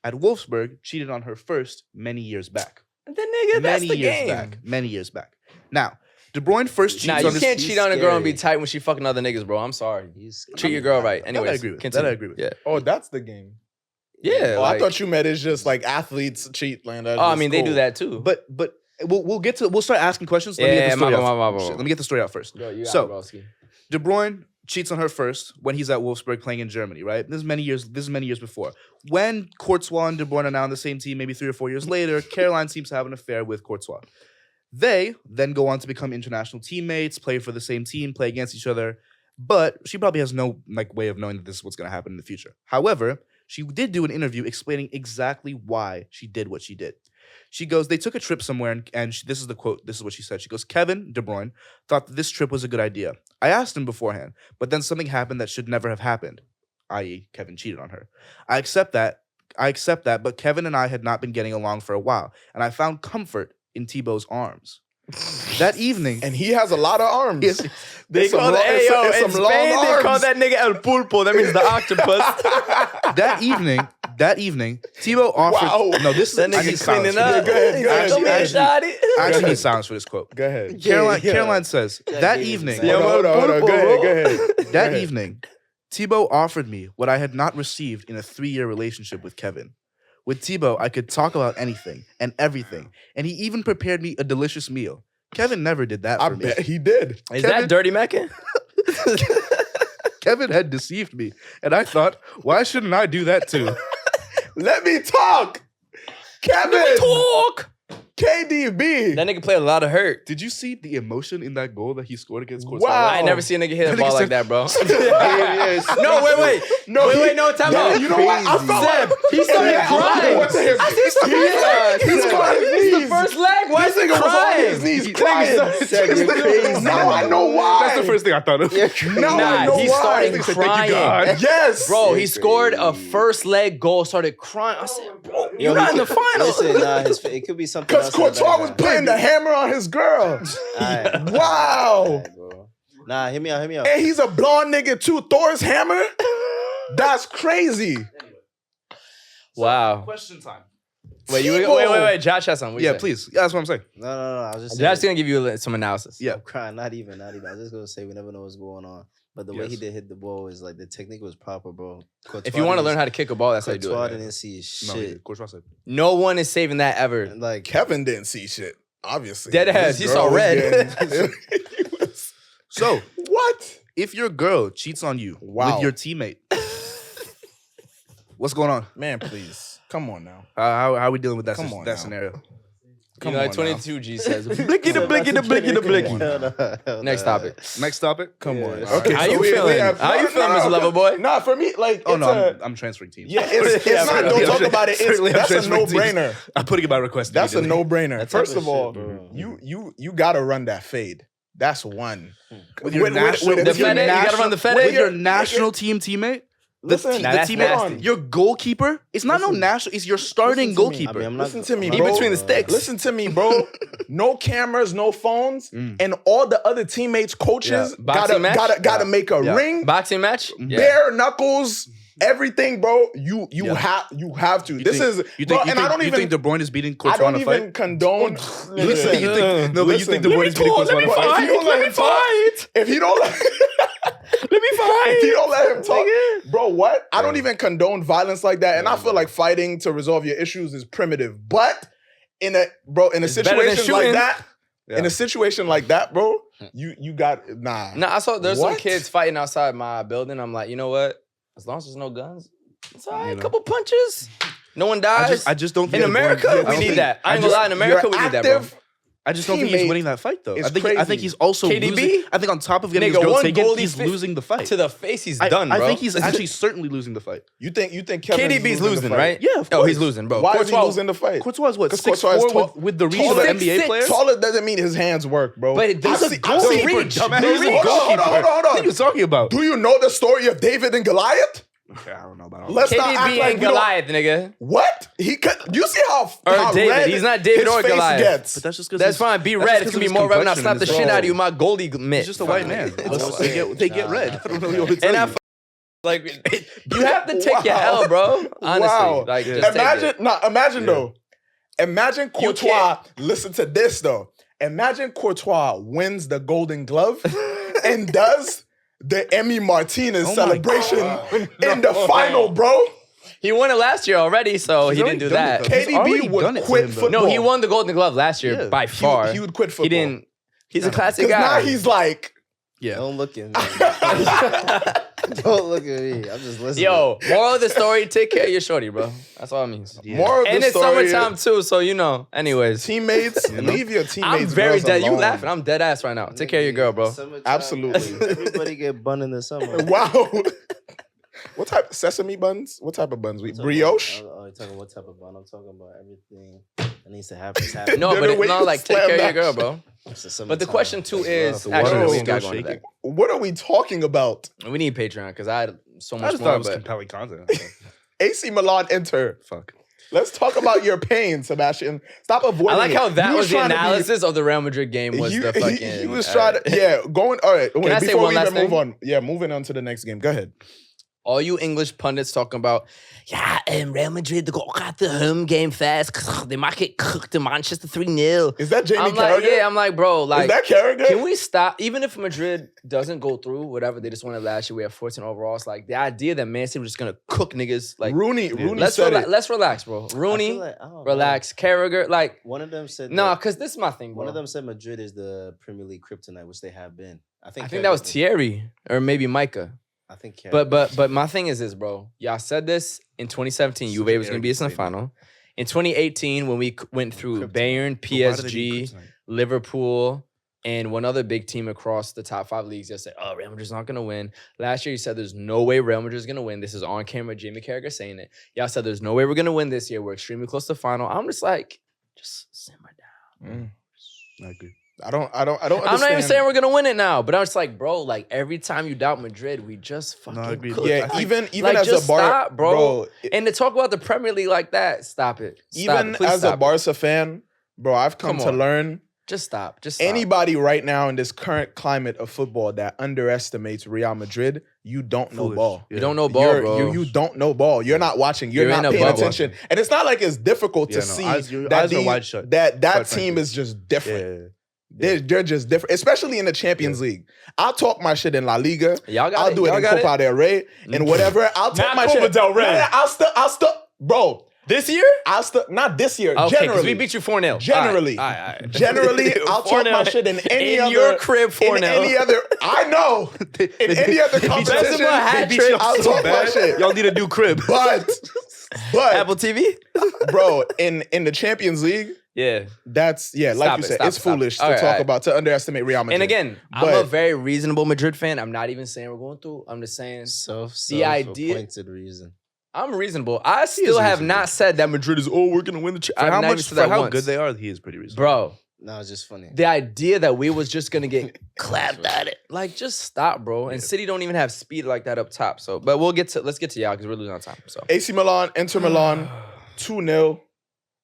at Wolfsburg cheated on her first many years back. The nigga, that's Many the years game. back. Many years back. Now, De Bruyne first cheats Nah, on you his can't cheat on a girl and be scary. tight when she fucking other niggas, bro. I'm sorry. He's Treat your girl right. That I Anyways, agree with. continue. That I agree with. Yeah. Oh, that's the game. Yeah. Oh, like- I thought you meant it's just like athletes cheat. Like, that's Oh, I just mean, they do cool. that too. But we'll start asking questions. Let me get the story out. my. Let me get the story out first. Yo, you So- got it, broski. De Bruyne cheats on her first when he's at Wolfsburg playing in Germany, right? This is many years before. When Courtois and De Bruyne are now on the same team, maybe 3 or 4 years later, Caroline seems to have an affair with Courtois. They then go on to become international teammates, play for the same team, play against each other. But she probably has no way of knowing that this is what's going to happen in the future. However, she did do an interview explaining exactly why she did what she did. She goes, they took a trip somewhere, and this is the quote. This is what she said. She goes, Kevin De Bruyne thought that this trip was a good idea. I asked him beforehand, but then something happened that should never have happened, i.e. Kevin cheated on her. I accept that, but Kevin and I had not been getting along for a while, and I found comfort in Thibaut's arms. That evening, And he has a lot of arms. Yes. They It's some call lo- that, it's- hey, yo, it's in some long Spain, they call arms. that nigga El Pulpo. That means the octopus. that evening, Thibaut offered. Wow. No, this is That I nigga need silence cleaning for this up. quote. Go ahead, go ahead, Come go here, ahead. shawty. I actually need silence for this quote. Go ahead. Caroline says Yeah, that Gabe is evening. excited. Hold on. Go ahead. Go ahead. Go That ahead. evening, Thibaut offered me what I had not received in a 3-year relationship with Kevin. With Thibaut, I could talk about anything and everything, and he even prepared me a delicious meal. Kevin never did that I for me. bet he did. Is Kevin- that Dirty Mackin? Kevin had deceived me, and I thought, why shouldn't I do that too? Let me talk. Kevin. Talk. KDB. That nigga played a lot of hurt. Did you see the emotion in that goal that he scored against Courtois? Wow. I ain't never seen a nigga hit a That ball nigga like said- that, bro. No, wait. No, time out. You know what? I felt Seb, like he started crying. What's his? He's on his knees. The first leg. Why is he This nigga was on crying? his knees crying. crazy. Now I know why. That's the first thing I thought of. Now I know Nah, he why. started Nigga said, "Thank you, crying. God." Yes, Bro, he scored a first leg goal, started crying. I said, bro, you're not in the finals. Listen, it could be something because else. in the Courtois was background. putting the hammer on his girl. Alright. Wow. Alright, bro. Nah, hit me out. And he's a blonde nigga too. Thor's hammer? That's crazy. Wow. Question time. Wait. Josh has something. What you Yeah, say? please. Yeah, that's what I'm saying. No. I was just Josh's saying. gonna give you some analysis. Yeah. I'm crying. Not even. I was just gonna say we never know what's going on. But the way he Yes. did hit the ball is like the technique was proper, bro. If you want to learn how to kick a ball, that's how you do Courtois it. didn't see No, shit. Courtois said. No one is saving that ever. Like Kevin didn't see shit, obviously. Dead ass. His He girl saw was red. getting- He was- So, What? if your girl cheats on you Wow. with your teammate, what's going on? Man, please. Come on now. How are we dealing with that, Come on that now. scenario? You know, like on now. 22G says, blicky the blicky the blicky the blicky. Next topic. Next topic. Come Yeah. on. How Okay, you we feeling? have- How you feeling, Mr. Loverboy? Nah, for me, like, Oh it's no, I'm transferring teams. yeah, it's not. Don't talk about it. Certainly I'm That's a transferring teams. no-brainer. I'm putting in my request. That's a immediately. no-brainer. That type First of of all, shit, bro. you gotta run that fade. That's one. With your national, The Fed, you gotta run the Fed. with your national team teammate. The, Listen, Nah, the that's teammate, nasty. your goalkeeper. It's not no national. It's your starting listen to me. goalkeeper. I mean, I'm not, Listen to me, I'm not- bro. He between the sticks. Listen to me, bro. No cameras, no phones, and all the other teammates, coaches Yeah. Boxing match? gotta make a Yeah. ring, Boxing match? Yeah. bare knuckles, everything, bro. You Yeah. have to. You This think- is You bro, think, and I don't you even think De Bruyne is beating I Courtois don't in a even fight? condone. Listen, you think, no, but you think De Bruyne is beating Courtois in a fight? If you don't let him talk, if you don't let if you don't let him talk, bro, what? I don't even condone violence like that, and I feel like fighting to resolve your issues is primitive. But in a better than situation like shooting. that, Yeah. in a situation like that, bro, you got nah. No, I saw there's some What? kids fighting outside my building. I'm like, you know what? As long as there's no guns, it's all right. You know. Couple punches. No one dies. I just don't in think De Bruyne- America, I we don't need think- that. I ain't gonna lie. In America, we need that, bro. I just don't think he's teammate winning that fight though. is I think crazy. he's also KDB? losing. I think on top of getting Nigga, his girl one taken, goal he's he fit- losing the fight. To the face, he's I, done, bro. I think he's actually certainly losing the fight. You think Kevin's KDB's the losing, fight? right? Yeah, of Oh, course. he's losing, bro. Why is he Courtois- losing the fight? Courtois is what 'Cause 6'4" Courtois is tall- with the reach of taller- an NBA 6'6". player. Taller doesn't mean his hands work, bro. But there's I've a seen- goalkeeper, reach. dumbass. There's There's a hold on. What are you talking about? Do you know the story of David and Goliath? Okay, I don't know about all Let's that. not act KDB like and we don't- Goliath, nigga. What? He could. You see how Or David. red He's not David his or face Goliath. gets. But that's just because That's fine. Be red. It's gonna be more red when I slap the shit out of you. My Goldie mitt. He's just a white man. Listen, They get red. I don't know what to tell And I you. like you have to take your L, bro. Honestly, Wow. like just Imagine, take it. imagine though. Imagine You Courtois. Listen to this though. Imagine Courtois wins the Golden Glove and does the Emmy Martinez Oh my celebration God. in the final, bro. He won it last year already, so He's he didn't do already done that. it, though. He's already KDB would done it to quit him, though. football. No, he won the Golden Glove last year Yeah. by far. He would quit football. He didn't. He's a classic Because guy. now he's like, Yeah. Don't look at me. Don't look at me. I'm just listening. Yo, moral of the story: take care of your shorty, bro. That's all it means. Yeah. more of And the it's story. summertime too, so you know. Anyways, Teammates, leave your teammates. I'm very girls dead. You alone. laughing? I'm dead ass right now. Take care of your girl, bro. Summertime, Absolutely. Everybody get bun in the summer. Wow. What type? Sesame buns? What type of buns? We brioche. Oh, you're talking what type of bun? I'm talking about everything that needs to happen. Is happening. No, They're but the it's way not you like take slam care of your that girl, shit. bro. It's the But the summertime. question too It's is rough. actually water we is ain't got still going to shaking. What are we talking about? that. We need Patreon because I had so I much just more. thought it was But compelling content. AC Milan enter. Fuck. Let's talk about your pain, Sebastian. Stop avoiding. I like it. how that You was the trying to be- analysis of the Real Madrid game. Was the fucking? He was trying to. Yeah, going. All right. Wait, I say before one we last even move thing? on. Yeah, moving on to the next game. Go ahead. All you English pundits talking about, yeah, Real Madrid, they got the home game first. They might get cooked to Manchester 3-0. Is that Jamie I'm like, Carragher? yeah, I'm like, bro, like, Is that Carragher? can we stop? Even if Madrid doesn't go through, whatever, they just won it last year. We have 14 overall. It's like the idea that Man City was just gonna cook niggas. Like, Rooney let's said it. let's relax, bro. I feel Rooney, like- I don't know. relax. Carragher, like, One of them said. nah, that- because this is my thing, bro. One of them said Madrid is the Premier League kryptonite, which they have been. I think that was Thierry. Thierry or maybe Micah. I think. But my thing is this, bro. Y'all said this in 2017. Juve was gonna be us in the final. In 2018, when we went through Bayern, PSG, Liverpool, and one other big team across the top 5 leagues, you said, "Oh, Real Madrid's not gonna win." Last year, you said, "There's no way Real Madrid's gonna win." This is on camera. Jamie Carragher saying it. Y'all said, "There's no way we're gonna win this year. We're extremely close to final." I'm just like, just simmer down. I agree. I don't understand. I'm not even saying we're gonna win it now, but I'm just like, bro, like every time you doubt Madrid, we just fucking I agree. cook. Yeah, I even like, as just a Bar, stop, bro. And to talk about the Premier League like that, stop it. Stop even it. Please as stop a it. Barca fan, bro, I've come Come to on. learn Just stop. Just stop. anybody right now in this current climate of football that underestimates Real Madrid, you don't know Foolish. ball. You don't know ball, bro. You don't know ball. You're not watching. You're You're not in a paying bubble. attention. And it's not like it's difficult to Yeah, no, see your that eyes are wide shut, that quite team frankly. is just different. Yeah. They're just different, especially in the Champions League. I'll talk my shit in La Liga. Y'all got I'll it. do it Y'all in got Copa del Rey and whatever. I'll talk Not my Copa shit. del Rey. No, I'll still, bro. This year? I'll still not this year. Okay, because generally, we beat you 4-0. Generally. All right. Generally, I'll talk my shit in any other. your crib 4-0. In any other, I know. In any other competition, hat they trick. I'll talk my shit. Y'all need a new crib. But Apple TV? bro, in the Champions League, Yeah. that's like Stop you it, said, stop it's it, stop foolish it. to All right, talk all right. about, to underestimate Real Madrid. And again, I'm But- a very reasonable Madrid fan. I'm not even saying we're going through. I'm just saying the idea. Self-appointed reason. I'm reasonable. I still have reasonable. not said that Madrid is, we're going to win the For how good they are, he is pretty reasonable. Bro, No, it's just funny. the idea that we was just going to get clapped at it. Like, just stop, bro. And City don't even have speed like that up top. So, but let's get to y'all because we're losing on time. So, AC Milan, Inter Milan, 2-0.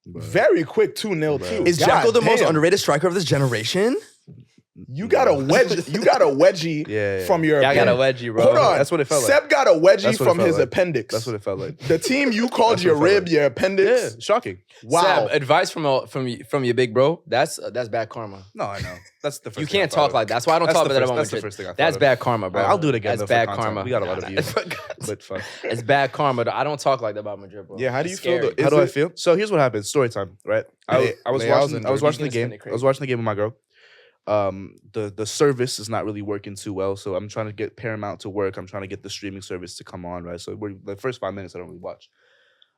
Very quick 2-0 too. is God Dzeko the most damn. underrated striker of this generation? You got a wedge. You got a wedgie Yeah. from your. Yeah, I got a appendix. wedgie, bro. Hold on. That's what it felt like. Seb got a wedgie That's what it from felt his like. appendix. That's what it felt like. The team you called That's your what it felt rib, your appendix. Yeah, shocking. Wow. Seb, advice from your big bro. That's bad karma. No, I know. That's the first You thing I can't thought talk of. like that. That's why I don't That's talk the about that first- about that's the Madrid. first thing I thought That's of. bad karma, bro. I'll do it again. That's though, bad for content. karma. We got a lot of views. But fuck. It's bad karma. Though. I don't talk like that about Madrid, bro. Yeah, how do you It's feel scary. though? How do I feel? So here's what happened. Story time, right? I was Layouts watching and the game. He's gonna I was watching the game with my girl. The service is not really working too well, so I'm trying to get Paramount to work. I'm trying to get the streaming service to come on, right? So the first 5 minutes I don't really watch.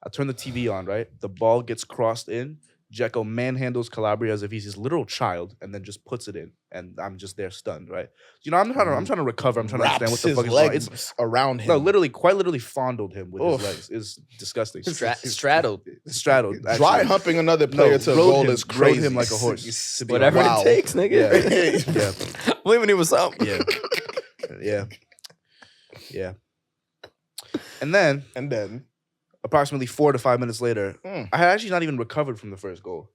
I turn the TV on, right? The ball gets crossed in. Dzeko manhandles Calabria as if he's his literal child, and then just puts it in, and I'm just there stunned, right? You know, I'm trying to recover. I'm trying to understand what the fuck is going on. legs around him. No, quite literally fondled him with his legs. It's disgusting. Straddled. Straddled. Dry actually. humping another player to a rode goal him, is crazy. Rode him like a horse. to be Whatever honest. Wow. it takes, nigga. Yeah. Believing he was something. Yeah. And then And then approximately 4 to 5 minutes later, Mm. I had actually not even recovered from the first goal.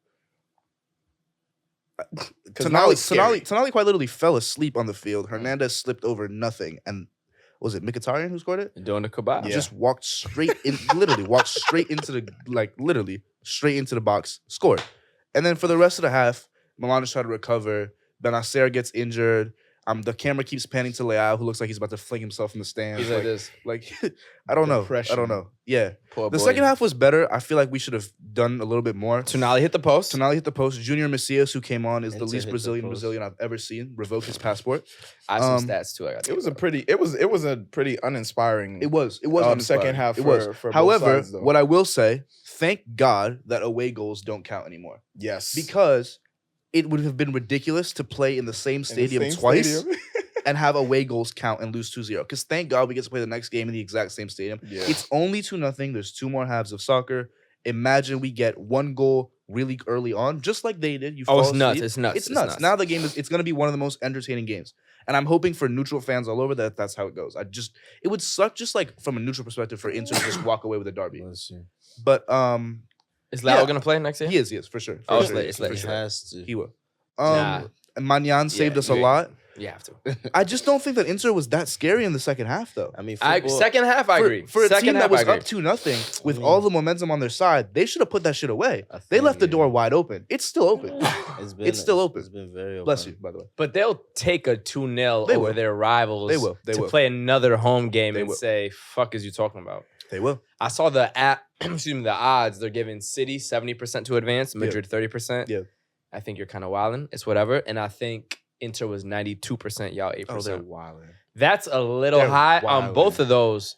because now it's scary. Tonali quite literally fell asleep on the field. Hernandez slipped over nothing, and was it Mkhitaryan who scored it? Doing the kebab. Yeah. Just walked straight in, literally walked straight into straight into the box, scored. And then for the rest of the half, Milan is trying to recover. Benacer gets injured. The camera keeps panning to Leao, who looks like he's about to fling himself in the stands. He's like this. Like, I don't know. I Depression. don't know. Yeah. Poor The boy. second half was better. I feel like we should have done a little bit more. Tonali hit the post. Tonali hit the post. Junior Macias, who came on, is the Inter least hit the Brazilian post. I've ever seen. Revoked his passport. I have some Um, stats too. I got. It was a pretty uninspiring. It was second uninspiring. half It was. for both However, sides, though. what I will say, thank God that away goals don't count anymore, Yes, because it would have been ridiculous to play in the same In the stadium same twice stadium. and have away goals count and lose 2-0. Because thank God we get to play the next game in the exact same stadium. Yeah. It's only 2-0. There's 2 more halves of soccer. Imagine we get 1 goal really early on, just like they did. You Oh, it's fall nuts. asleep. It's nuts. It's nuts. Now the game it's going to be one of the most entertaining games. And I'm hoping for neutral fans all over that's how it goes. It would suck just like from a neutral perspective for Inter to just walk away with a derby. Let's see. But Is Lau yeah. gonna play next year? he is for sure. Oh, For it's sure. late, it's late. For He sure. has to. He will. Nah. And Magnan saved us a lot. You have to. I just don't think that Inter was that scary in the second half, though. I mean, football, Second half, I agree. For a second team half, that was I agree. up 2-0 with I mean- all the momentum on their side, they should have put that shit away. I They left the think, door wide open. It's still open. it's still open. It's been very open. Bless you, by the way. But they'll take a 2-0 They over will. their rivals. They will. They to will. play another home game They and will. say, "Fuck, is you talking about?" They will. I saw the the odds. They're giving City 70% to advance, Madrid 30%. Yeah. I think you're kind of wilding. It's whatever. And I think Inter was 92%, y'all 8%. Oh, they're wilding. That's a little They're high on wildin'. both of those.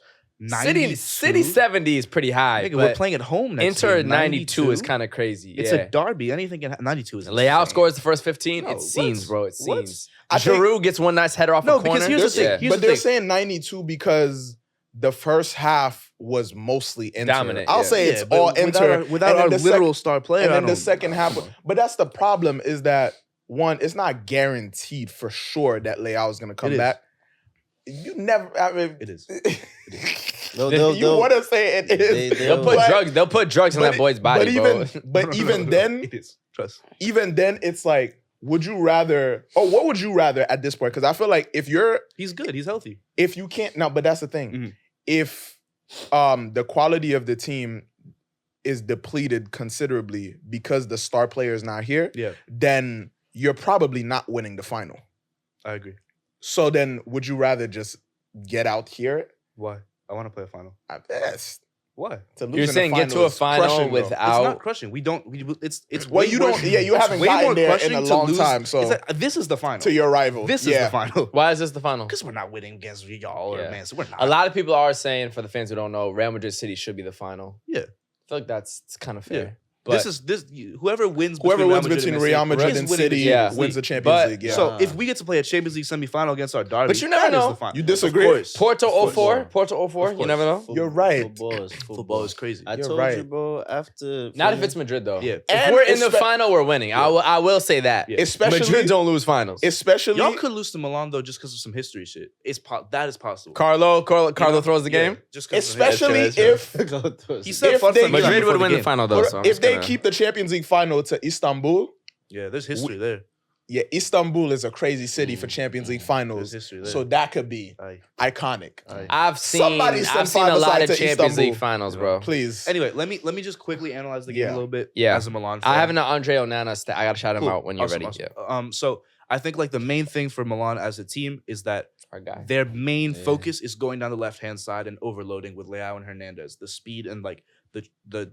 City 70 is pretty high. Nigga, but we're playing at home next Inter year. 92 is kind of crazy. It's a derby. Anything can 92 is Leao insane. scores the first 15. No, It seems, what? bro. It What? seems. I think- Giroud gets one nice header off No, a corner. because here's the thing. But they're saying 92 because the first half was mostly Inter. Dominant, I'll yeah. say it's but all Inter. without and our then the literal star player. and I then the don't- second half. But that's the problem is that, one, it's not guaranteed for sure that Leao is going to come It is. back. You never, I mean, It is. you want to say it is. They'll put but- drugs. They'll put drugs in but that boy's body, bro. But even then, it is. Trust. even then, it's like, would you rather? Oh, what would you rather at this point? Because I feel like if He's good. He's healthy. you can't no, but that's the thing. Mhm. If the quality of the team is depleted considerably because the star player is not here, Yeah, then you're probably not winning the final. I agree. So then, would you rather just get out here? Why? I want to play a final. I guess. Why? To lose You're in the saying get to a is final crushing, bro. It's without. not crushing. We don't. It's Well, way you worse- don't. Yeah, you it's haven't way gotten more there in crushing a to long lose- time. So It's like, this is the final. to your rival, This yeah. is the final. Why is this the final? Because we're not winning against y'all or Yeah. Man. So we're not. A lot of people are saying, for the fans who don't know, Real Madrid City should be the final. Yeah. I feel like that's kind of fair. Yeah. But Whoever wins. Whoever between wins between Real Madrid and City Yeah. wins the Champions But- League. Yeah. So if we get to play a Champions League semifinal against our derby, But you never that is know. the final. You disagree? Of course. Porto Of course. 04, Porto 04, you never know. You're right. Football is crazy. I You're told right. you, bro. After Not if it's Madrid though. Yeah. If And we're in the espe- final, we're winning. I will say that. Yeah. Especially, Madrid don't lose finals. especially Y'all could lose to Milan though, just because of some history shit. That is possible. Carlo You know? throws the game. Yeah, just 'cause of especially That's true, if he said if fun they- for Milan Madrid before would win the game. final though. So I'm if just they gonna- keep the Champions League final to Istanbul, Yeah, there's history there. yeah, Istanbul is a crazy city for Champions League There's finals. history there. So that could be Aye. iconic. Aye. I've seen Somebody send a lot 5-a-side of to Champions Istanbul. League finals, bro. Please. Anyway, let me just quickly analyze the game Yeah. a little bit. Yeah. As a Milan fan. I have an Andre Onana stat. I gotta shout him Cool. out when you're Awesome, ready. awesome. Yeah, So I think like the main thing for Milan as a team is that our guy. their main Yeah. focus is going down the left hand side and overloading with Leao and Hernandez. The speed and like the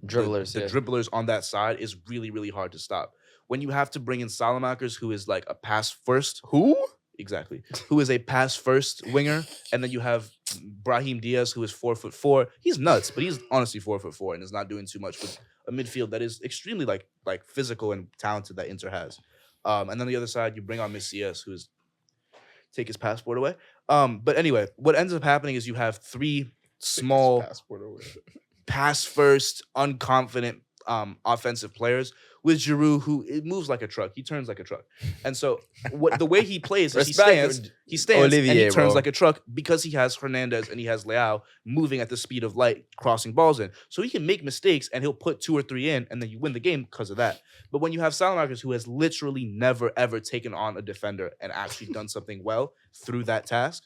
Dribblers, the yeah. dribblers on that side is really really hard to stop. When you have to bring in Salamakers, who is like a pass first, Who? exactly, who is a pass first winger, and then you have Brahim Diaz, who is 4'4". He's nuts, but he's honestly 4'4" and is not doing too much with a midfield that is extremely like physical and talented that Inter has. And then the other side, you bring on Messias, who is take his passport away. But anyway, what ends up happening is you have three small Passport away. pass first, unconfident offensive players with Giroud, who it moves like a truck. He turns like a truck. And so the way he plays is Respect he stands and he Olivier, turns bro. like a truck because he has Hernandez and he has Leao moving at the speed of light, crossing balls in. So he can make mistakes and he'll put 2 or 3 in and then you win the game because of that. But when you have Salamakers, who has literally never, ever taken on a defender and actually done something well through that task,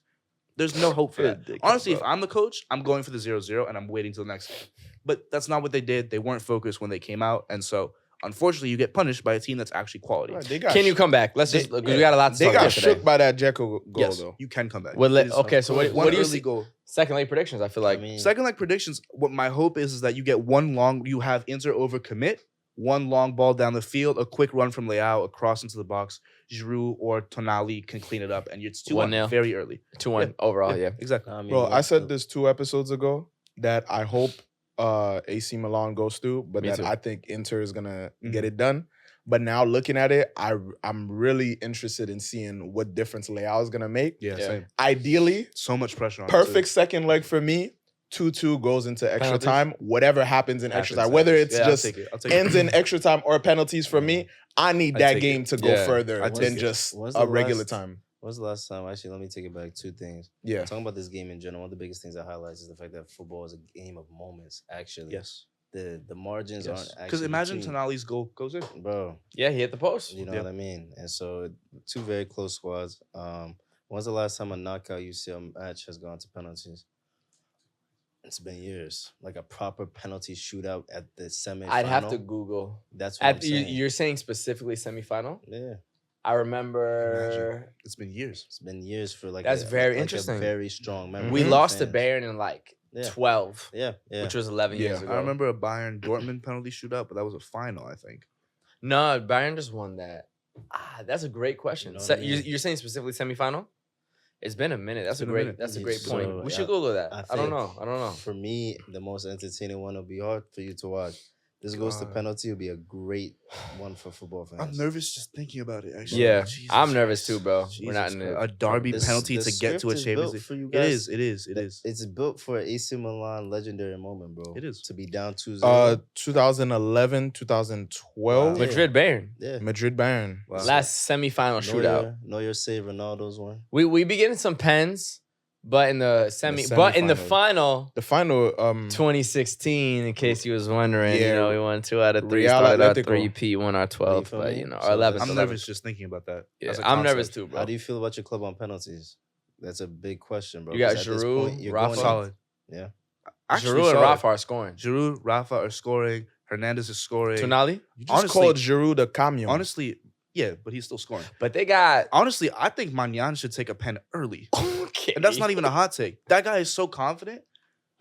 there's no hope for that. Ridiculous, Honestly, if bro. I'm the coach, I'm going for the 0-0 and I'm waiting till the next game. But that's not what they did. They weren't focused when they came out. And so, unfortunately, you get punished by a team that's actually quality. They got Can you come back? Let's they- just because we got a lot to They talk got about today. shook by that Dzeko goal Yes, though. you can come back. Well, It is okay, so what one do you early see? goal. Second leg predictions. I feel like Second leg predictions, what my hope is that you get one long, you have Inter over commit, one long ball down the field, a quick run from Leao across into the box. Giroud or Tonali can clean it up, and it's 2-1 1-0. very early. 2-1 overall. Yeah. Exactly. Bro, I said this 2 episodes ago that I hope AC Milan goes through, but Me that too. I think Inter is gonna Mhm. get it done. But now looking at it, I'm really interested in seeing what difference Leao is gonna make. Yeah, Yeah. same. Ideally, So much pressure on it, too. perfect second leg for me. 2-2 goes into extra Penalties? time. Whatever happens in extra Happens, time, whether happens. it's Yeah, I'll just take it. I'll take ends it. in extra time or penalties for me, I need I'd that take game it. to go Yeah. further I'd than take it. just When's a the regular last- time. When's the last time? Actually, let me take it back. 2 things. Yeah. Talking about this game in general, one of the biggest things I highlight is the fact that football is a game of moments. Actually, Yes. The margins aren't Because actually imagine between- Tonali's goal goes in. bro. Yeah, he hit the post. You know Yeah. what I mean? And so 2 very close squads. When's the last time a knockout UCL match has gone to penalties? It's been years. Like a proper penalty shootout at the semifinal. I'd have to Google. That's what I'm At, saying. you're saying specifically semifinal? Yeah, I remember Imagine. It's been years. it's been years for like That's a, very like interesting. A very strong memory. we for lost to fans. Bayern in like Yeah. 12, Yeah, yeah. which was 11 Yeah. years ago. I remember a Bayern Dortmund penalty shootout, but that was a final, I think. No, Bayern just won that. That's a great question. You know what I mean? You're saying specifically semifinal? It's been a minute. That's a been a great. minute. That's a great So, point. We yeah, should Google that. I don't think know. I don't know. For me, the most entertaining one will be hard for you to watch. This goes to God. penalty. Will be a great one for football fans. I'm nervous just thinking about it. Actually, Yeah, Jesus I'm nervous Christ. too, bro. We're Jesus not in Christ. it. A derby This- penalty the to get to a script is Champions built League. for you It guys. is. It is. It is. It's built for AC Milan legendary moment, bro. It is. To be down 2-0. 2011, 2012, Wow. Madrid Bayern. Yeah. Madrid Bayern. Wow. Last semifinal shootout. Know your save. Ronaldo's one. We be getting some pens, but in the but in the semifinal. final, The final, 2016, in case you was wondering, you Yeah. know, we won 2 out of 3. Real Started out Atletico. 3P, won our 12, feel but me? you know, So our 11. I'm nervous just thinking about that. Yeah, as a I'm nervous concept. too, bro. How do you feel about your club on penalties? That's a big question, bro. You got 'cause at this Giroud, point, you're Rafa. going in- Solid. Yeah. Actually, Giroud and solid. Rafa are scoring. Giroud, Rafa are scoring. Hernandez is scoring. Tonali, you just honestly- called Giroud a camion. Honestly, yeah, but he's still scoring. but they got Honestly, I think Magnan should take a pen early. okay. And that's not even a hot take. That guy is so confident.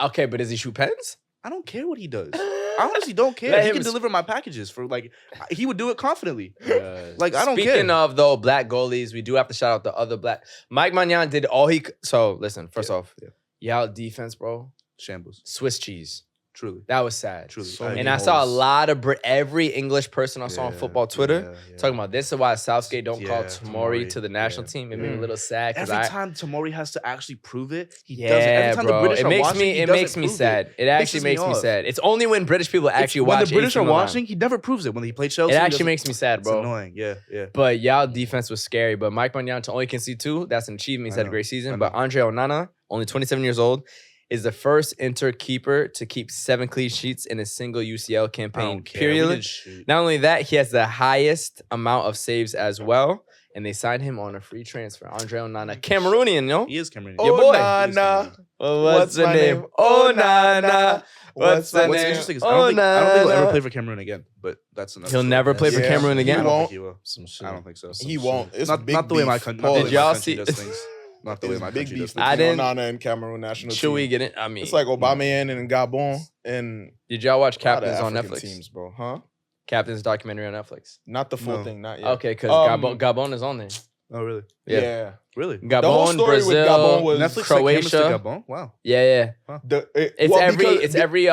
Okay, but does he shoot pens? I don't care what he does. I honestly don't care. Let He him can s- deliver my packages for like he would do it confidently. Yeah. Like I don't Speaking care. of though, black goalies, we do have to shout out the other black. Mike Magnan did all he. So listen, first Yeah, off, y'all defense, bro, Shambles. Swiss cheese. Truly. That was sad. Truly. So I many And agree. I saw a holes. lot of every English person I saw on Yeah, football Twitter yeah. talking about this is why Southgate don't call Yeah, Tomori Tomori, to the national yeah, team. It made me a yeah. little sad because Every I. time Tomori has to actually prove it, he doesn't. Yeah, Every time bro. the British It are makes watching, me. he It doesn't makes me prove sad. It actually Pisses me makes me off. sad. It's only when British people actually When watch. the British AC are Milan. watching, he never proves it. When he played Chelsea, It he actually doesn't- makes me sad, It's bro. annoying. Yeah, yeah. But y'all defense was scary. But Mike Magnan to only concede 2, that's an achievement. He's I had a know. great I season. know. But Andre Onana, only 27 years old, is the first Inter keeper to keep 7 clean sheets in a single UCL I campaign. don't care. We Period. didn't shoot. Not only that, he has the highest amount of saves as well. And they signed him on a free transfer. Andre Onana, Cameroonian, no? He is Cameroonian. Your boy. Nana. Well, What's the my name? name? Oh, Nana. What's the What's name? interesting is I don't think he'll ever Onana. play for Cameroon again. But that's another. He'll story. never play for Yeah. Cameroon He I again. don't won't. think he will. Some shit. I don't think so. He won't. It's Not, big not the way beef. my country. Pause. Did y'all see- does things. Not the way It's my big country beef does I between things. didn't- Onana and Cameroon national Should team. we get it? I mean, It's like Aubameyang and Gabon and did y'all watch a lot of Captains on African Netflix? teams, bro. Huh? Captains documentary on Netflix. Not the full No. thing, not yet. Okay, because Gabon is on there. Oh really? Yeah. Really? Gabon, The whole story with Brazil, Gabon was Netflix Croatia. Croatia. Gabon. Wow. Yeah. It's well, every because it's the- every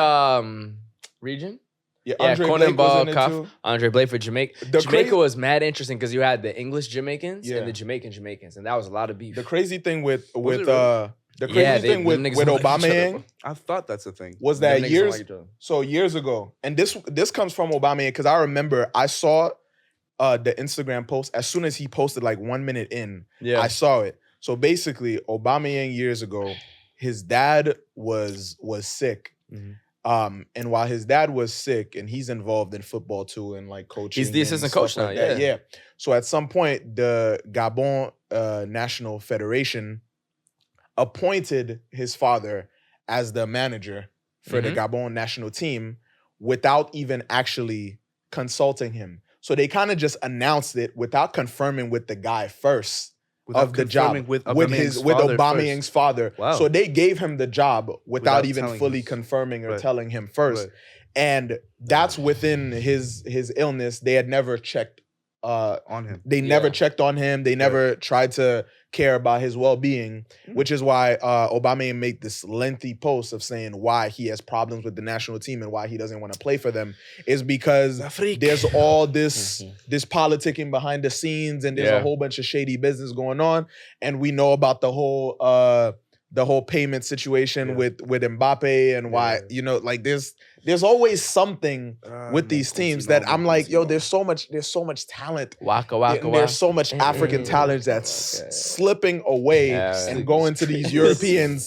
region. yeah, yeah, Andre Conan Blake was Ball, in it Cuff. too. Andre Blake for Jamaica. The Jamaica crazy- was mad interesting because you had the English Jamaicans Yeah. and the Jamaicans, and that was a lot of beef. The crazy thing with it really? the crazy Yeah, thing them with niggas don't like each other, Aubameyang bro. I thought that's a thing. was Them that niggas don't years like each other. so years ago, and this comes from Aubameyang because I remember I saw the Instagram post as soon as he posted like 1 minute in. Yeah. I saw it. So basically, Aubameyang years ago, his dad was sick. Mhm. And while his dad was sick, and he's involved in football too, and like coaching, He's the and assistant stuff coach like now, that. yeah. So at some point, the Gabon National Federation appointed his father as the manager for the Gabon national team without even actually consulting him. So they kind of just announced it without confirming with the guy first Without of the job confirming with Aubameyang's father. Wow. So they gave him the job without Without even telling fully him. confirming or Right. telling him first. Right. And that's within his illness. They had never checked On him. they never Yeah. checked on him. They never tried to care about his well-being, which is why Aubameyang made this lengthy post of saying why he has problems with the national team and why he doesn't want to play for them is because there's all this politicking behind the scenes and there's Yeah. a whole bunch of shady business going on, and we know about the whole payment situation with Mbappe and why like there's always something with these teams that I'm like, yo, there's so much talent. There's so much African talent that's slipping away and going to these European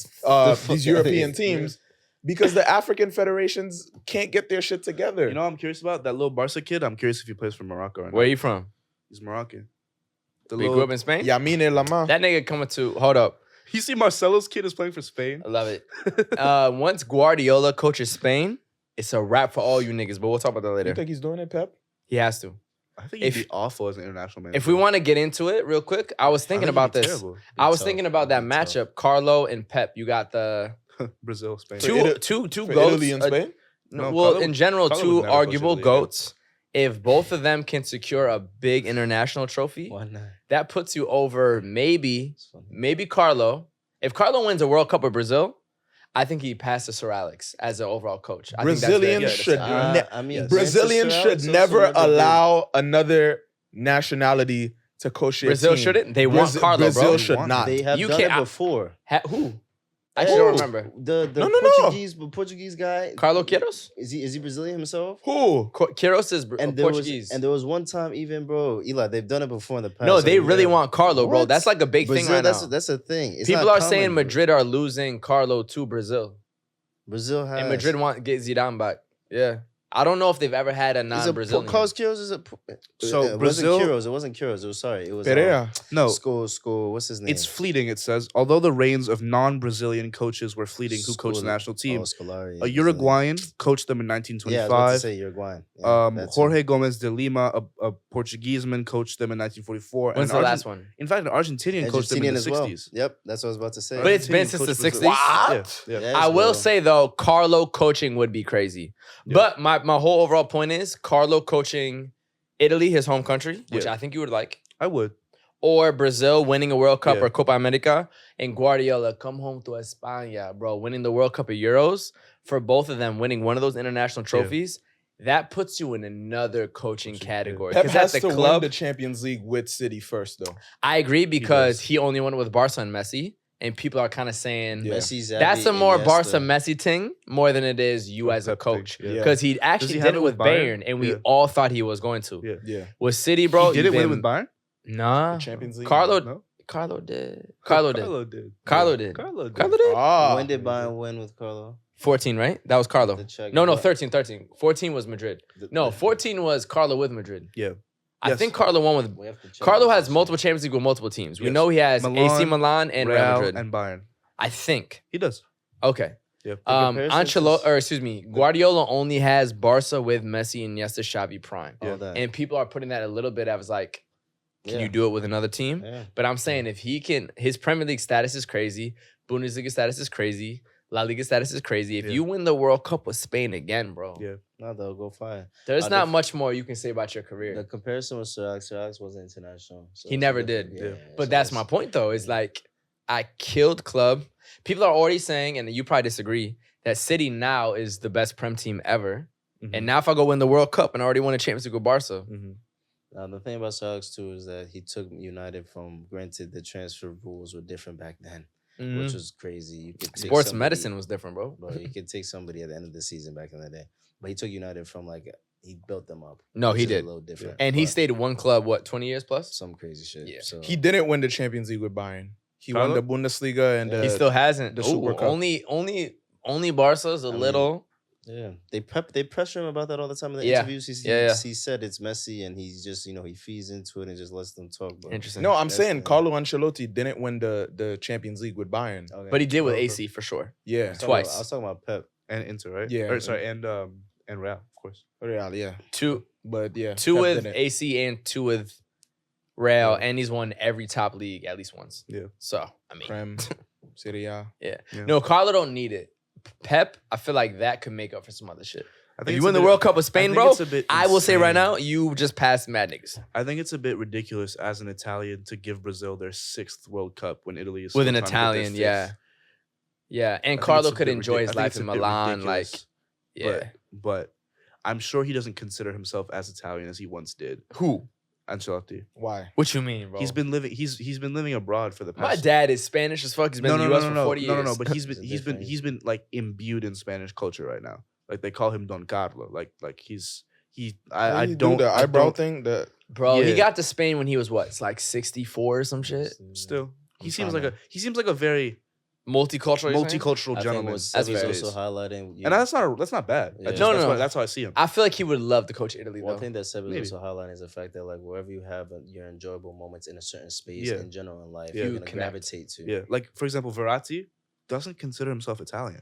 teams because the African federations can't get their shit together. You know what I'm curious about? That little Barca kid. I'm curious if he plays for Morocco or not. Where you from? He's Moroccan. The We grew up in Spain? Yamine Lama. That nigga coming to, hold up. You see Marcelo's kid is playing for Spain? I love it. Once Guardiola coaches Spain, it's a wrap for all you niggas, but we'll talk about that You later. think he's doing it, Pep? He has to. I think he'd If- be awful as an international manager. If we want to get into it real quick, I was thinking about this. I was thinking about that matchup, Carlo and Pep. You got the Brazil, Spain. For two Italy- goats. For Italy and Spain? No, well, Carlo- in general, Carlo two would never coach arguable Italy again. goats if both of them can secure a big international trophy, Why not? that puts you over maybe It's funny. Carlo. If Carlo wins a World Cup with Brazil, I think he passes Sir Alex as an overall coach. I think Brazilians that's should I mean, Brazilians Sir should Alex also never did- allow another nationality to coach their Brazil team. shouldn't. They want Carlo, Brazil bro. should not. They have You done can't- it before. Who? I actually don't remember. The No. Portuguese guy. Carlo Queiroz? Is he Brazilian himself? Who? Queiroz is And Portuguese. there was one time even, bro, Eli, they've done it before in the past. No, like, they really yeah. want Carlo, bro. What? That's like a big Brazil, thing right that's now. that's a thing. It's People not are saying common, bro. Madrid are losing Carlo to Brazil. Brazil has. And Madrid want to get Zidane back. Yeah. I don't know if they've ever had a non-Brazilian. Carlos Queiroz is a. So it Brazil- wasn't Queiroz. It wasn't Queiroz. It was sorry. It was Pereira. No, School. What's his name? it's fleeting. It says, although the reigns of non-Brazilian coaches were fleeting, who coached the national team. Scolari, A Uruguayan coached them in Yeah, I was about to 1925. say Uruguayan. Yeah, that's Jorge Gomez de Lima, a Portuguese man, coached them in 1944. When's and the last one? In fact, an Argentinian coached them in Argentinian the as well. 60s. Yep, that's what I was about to say. But it's been Argentinian since the coached 60s. Brazil. Yeah. I will bro. say though, Carlo coaching would be crazy. Yeah. But my whole overall point is Carlo coaching Italy, his home country, which Yeah. I think you would like, I would. or Brazil winning a World Cup Yeah. or Copa America, and Guardiola come home to España, bro, winning the World Cup of Euros. For both of them winning one of those international trophies, that puts you in another coaching category. Pep Because has at to the win club, the Champions League with City first, though. I agree because does. he only won it with Barca and Messi, and people are kind of saying Yeah. Messi's that's a Xavi, more Iniesta. Barca Messi thing more than it is you A as a Pep thing, coach. yeah. Because he actually he did have it it with with Bayern? Bayern, and we Yeah. all thought he was going to. Yeah. Yeah. With City, bro, He did it you've win it been- with Bayern? Nah, The Champions League. Carlo, No? Carlo did. Carlo did. Carlo did. Carlo Yeah. did. Carlo did. Carlo did. Ah. When did Bayern win with Carlo? 14, right? That was Carlo. The check- No, what? 13. 14 was Madrid. No, 14 was Carlo with Madrid. Yeah. I Yes. think Carlo won with. We have to check Carlo this has out. multiple Champions League with multiple teams. We Yes. know he has Milan, AC Milan and Real Real Madrid. and Bayern. I think. He does. Okay. Yeah. comparison Ancelotti, to- or excuse me, Guardiola only has Barca with Messi and Iniesta, Xavi, Prime, All that. and people are putting that a little bit as like, can Yeah. you do it with another team? Yeah. But I'm saying if he can, his Premier League status is crazy, Bundesliga status is crazy, La Liga status is crazy. If Yeah. you win the World Cup with Spain again, bro, Yeah. No, they'll go fire. there's I not def- much more you can say about your career. The comparison with Sir Alex wasn't international. So He it's never different. did. Yeah. But so that's my point, though. Is like I killed club. People are already saying, and you probably disagree, that City now is the best Prem team ever. Mhm. And now if I go win the World Cup and I already won a Champions League with Barca, Mhm. Now, the thing about Sir Alex too is that he took United from, granted, the transfer rules were different back then, which was crazy. You could take sports somebody- medicine was different, bro. Bro, you could take somebody at the end of the season back in the day, but he took United from like he built them up. No, which he is did. a little different. And he but stayed one club, what, 20 years plus? some crazy shit. Yeah. So He didn't win the Champions League with Bayern. He won Carlo? the Bundesliga and Yeah. He still hasn't. the Ooh, Super Cup. Only Barca's a I mean, little. yeah, they pressure him about that all the time in the Yeah. interviews. He said it's Messi, and he's just he feeds into it and just lets them talk. Bro. Interesting. No, I'm That's saying the- Carlo Ancelotti didn't win the Champions League with Bayern. Okay. But he did with Okay. AC for sure. Yeah. I was talking twice. I was talking about Pep. And Inter, right? Yeah. Or, sorry, and Real, of course. Real, yeah. Two But yeah. two Pep with didn't. AC and two with Real, and he's won every top league at least once. Yeah. So, I mean, Prem, Serie A. Yeah. no, Carlo don't need it. Pep, I feel like that could make up for some other shit. I If it's you a win the bit- World Cup with I Spain, think bro, it's a bit I will say right insane. now, you just passed mad niggas. I think it's a bit ridiculous as an Italian to give Brazil their 6th World Cup when Italy is With still an trying to get their Italian, 5th. yeah. Yeah, and think Carlo it's a could bit enjoy ridic- his I think life it's in a bit Milan. Like, ridiculous, yeah. But I'm sure he doesn't consider himself as Italian as he once did. Who? Ancelotti. Why? What you mean, bro? He's been living abroad for the past. My dad is Spanish as fuck. He's been in the US for 40 years. No. But he's It's a been difference. like imbued in Spanish culture right now. Like they call him Don Carlo. Like How I you don't do the I eyebrow don't- thing. The Bro, he Yeah. got to Spain when he was what? It's like 64 or some shit. Still, he I'm seems trying like a very Multicultural. you're saying? multicultural I think gentleman. what That's Seb is fair. also highlighting. And that's not bad. Yeah. No. That's how I see him. I feel like he would love to coach Italy One though. thing that Seb is Maybe. also highlighting is the fact that like wherever you have your enjoyable moments in a certain space Yeah. in general in life, Yeah. you're You gonna connect. gravitate to. Yeah, like for example, Verratti doesn't consider himself Italian,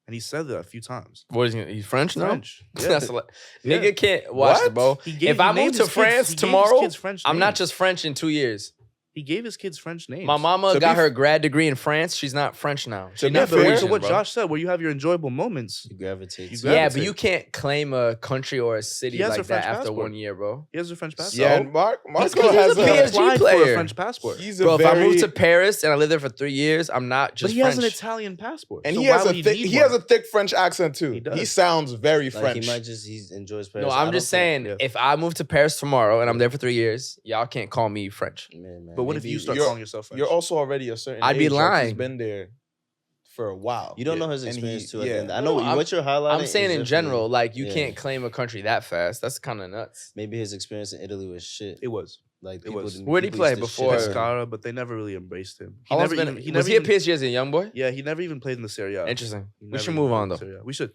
and he said that a few times. What is he? He's French now. French. Yeah. That's a lot. Yeah. Nigga can't watch What? it, bro. He If I he named move to his kids- France he gave his tomorrow, kids French I'm not names. just French in 2 years. He gave his kids French names. My mama To got be her grad degree in France. She's not French now. She's be not fair- So Parisian, what bro. Josh said, where you have your enjoyable moments. You gravitate. You to. gravitate. Yeah, but you can't claim a country or a city He has a like French that after passport. 1 year, bro. He has a French passport. Yeah, and Marco because has he's a a PSG applied for player. a French passport. He's a Bro, if I move very- to Paris and I live there for 3 years, I'm not But just he has French. an Italian passport. and so he why has would a need he one? has a thick French accent too. He does. He sounds very Like French. he might just he enjoys Paris. No, I I'm don't just think- saying, yeah. if I move to Paris tomorrow and I'm there for 3 years, y'all can't call me French. Man, But what if maybe you start you're- calling yourself French? You're also already a certain I'd be age, like, he's lying. been there for a while. You don't know his And experience he- too. At the yeah. end. I know No, what you're highlighting. I'm saying is in different. general, like, you Yeah. can't claim a country that fast. That's kind of nuts. Maybe his experience in Italy was shit. It was. Like it was. didn't- Where'd he people play used to before? shit on him. Pescara, but they never really embraced him. How long's been- was he at PSG as a young boy? Yeah, he never even played in the Serie A. Interesting. He We never should even move played on, in the though. Serie A. We should.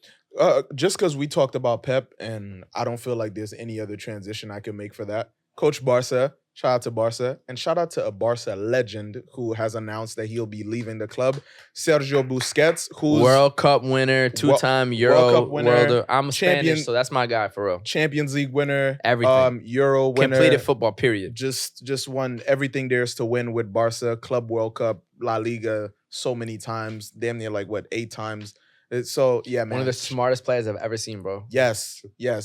Just because we talked about Pep, and I don't feel like there's any other transition I can make for that. Coach Barca, shout out to Barca, and shout out to a Barca legend who has announced that he'll be leaving the club, Sergio Busquets, who's World Cup winner, two-time Euro Cup winner, I'm champion- Spanish, so that's my guy for real. Champions League winner, Everything. Euro winner, Completed football, period. just won everything there's to win with Barca, Club World Cup, La Liga, so many times, damn near like 8 times. So yeah, man. One of the smartest players I've ever seen, bro. Yes,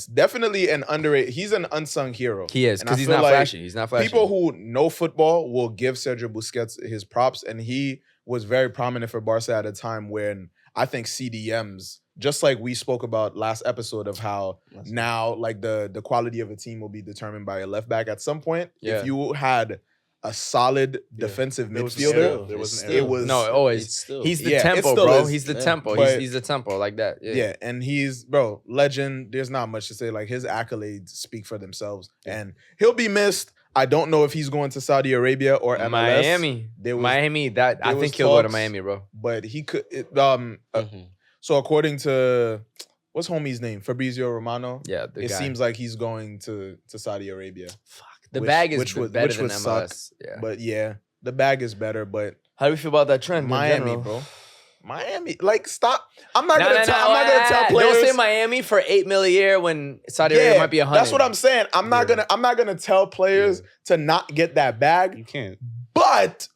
definitely an underrated. He's an unsung hero. He is, And because I he's feel not like flashy. He's not flashy. People who know football will give Sergio Busquets his props, and he was very prominent for Barca at a time when I think CDMs, just like we spoke about last episode of how now like the quality of a team will be determined by a left back at some point. Yeah. If you had a solid Yeah. defensive There was an midfielder, era. There was an It's era. it was No, always. It's still. He's the Yeah, it tempo, still bro. is. He's the Yeah. tempo. But- He's the tempo like that. Yeah. yeah, and he's legend. There's not much to say. Like his accolades speak for themselves, and he'll be missed. I don't know if he's going to Saudi Arabia or MLS. Miami. There was- Miami. I there think was he'll go to talks. Miami, bro. but he could. Mhm. So according to what's homie's name, Fabrizio Romano, Yeah, the it guy. seems like he's going to Saudi Arabia. Fuck. The which- bag is which would- better which than would suck. MLS. Yeah. But yeah, the bag is better. But How do we feel about that trend? in Miami, general? bro, Miami, like stop. I'm not Nah, gonna nah, tell. nah, I'm not gonna tell players. Don't say Miami for $8 million a year when Saudi Arabia might be 100. That's what I'm saying. I'm not gonna tell players to not get that bag. You can't. But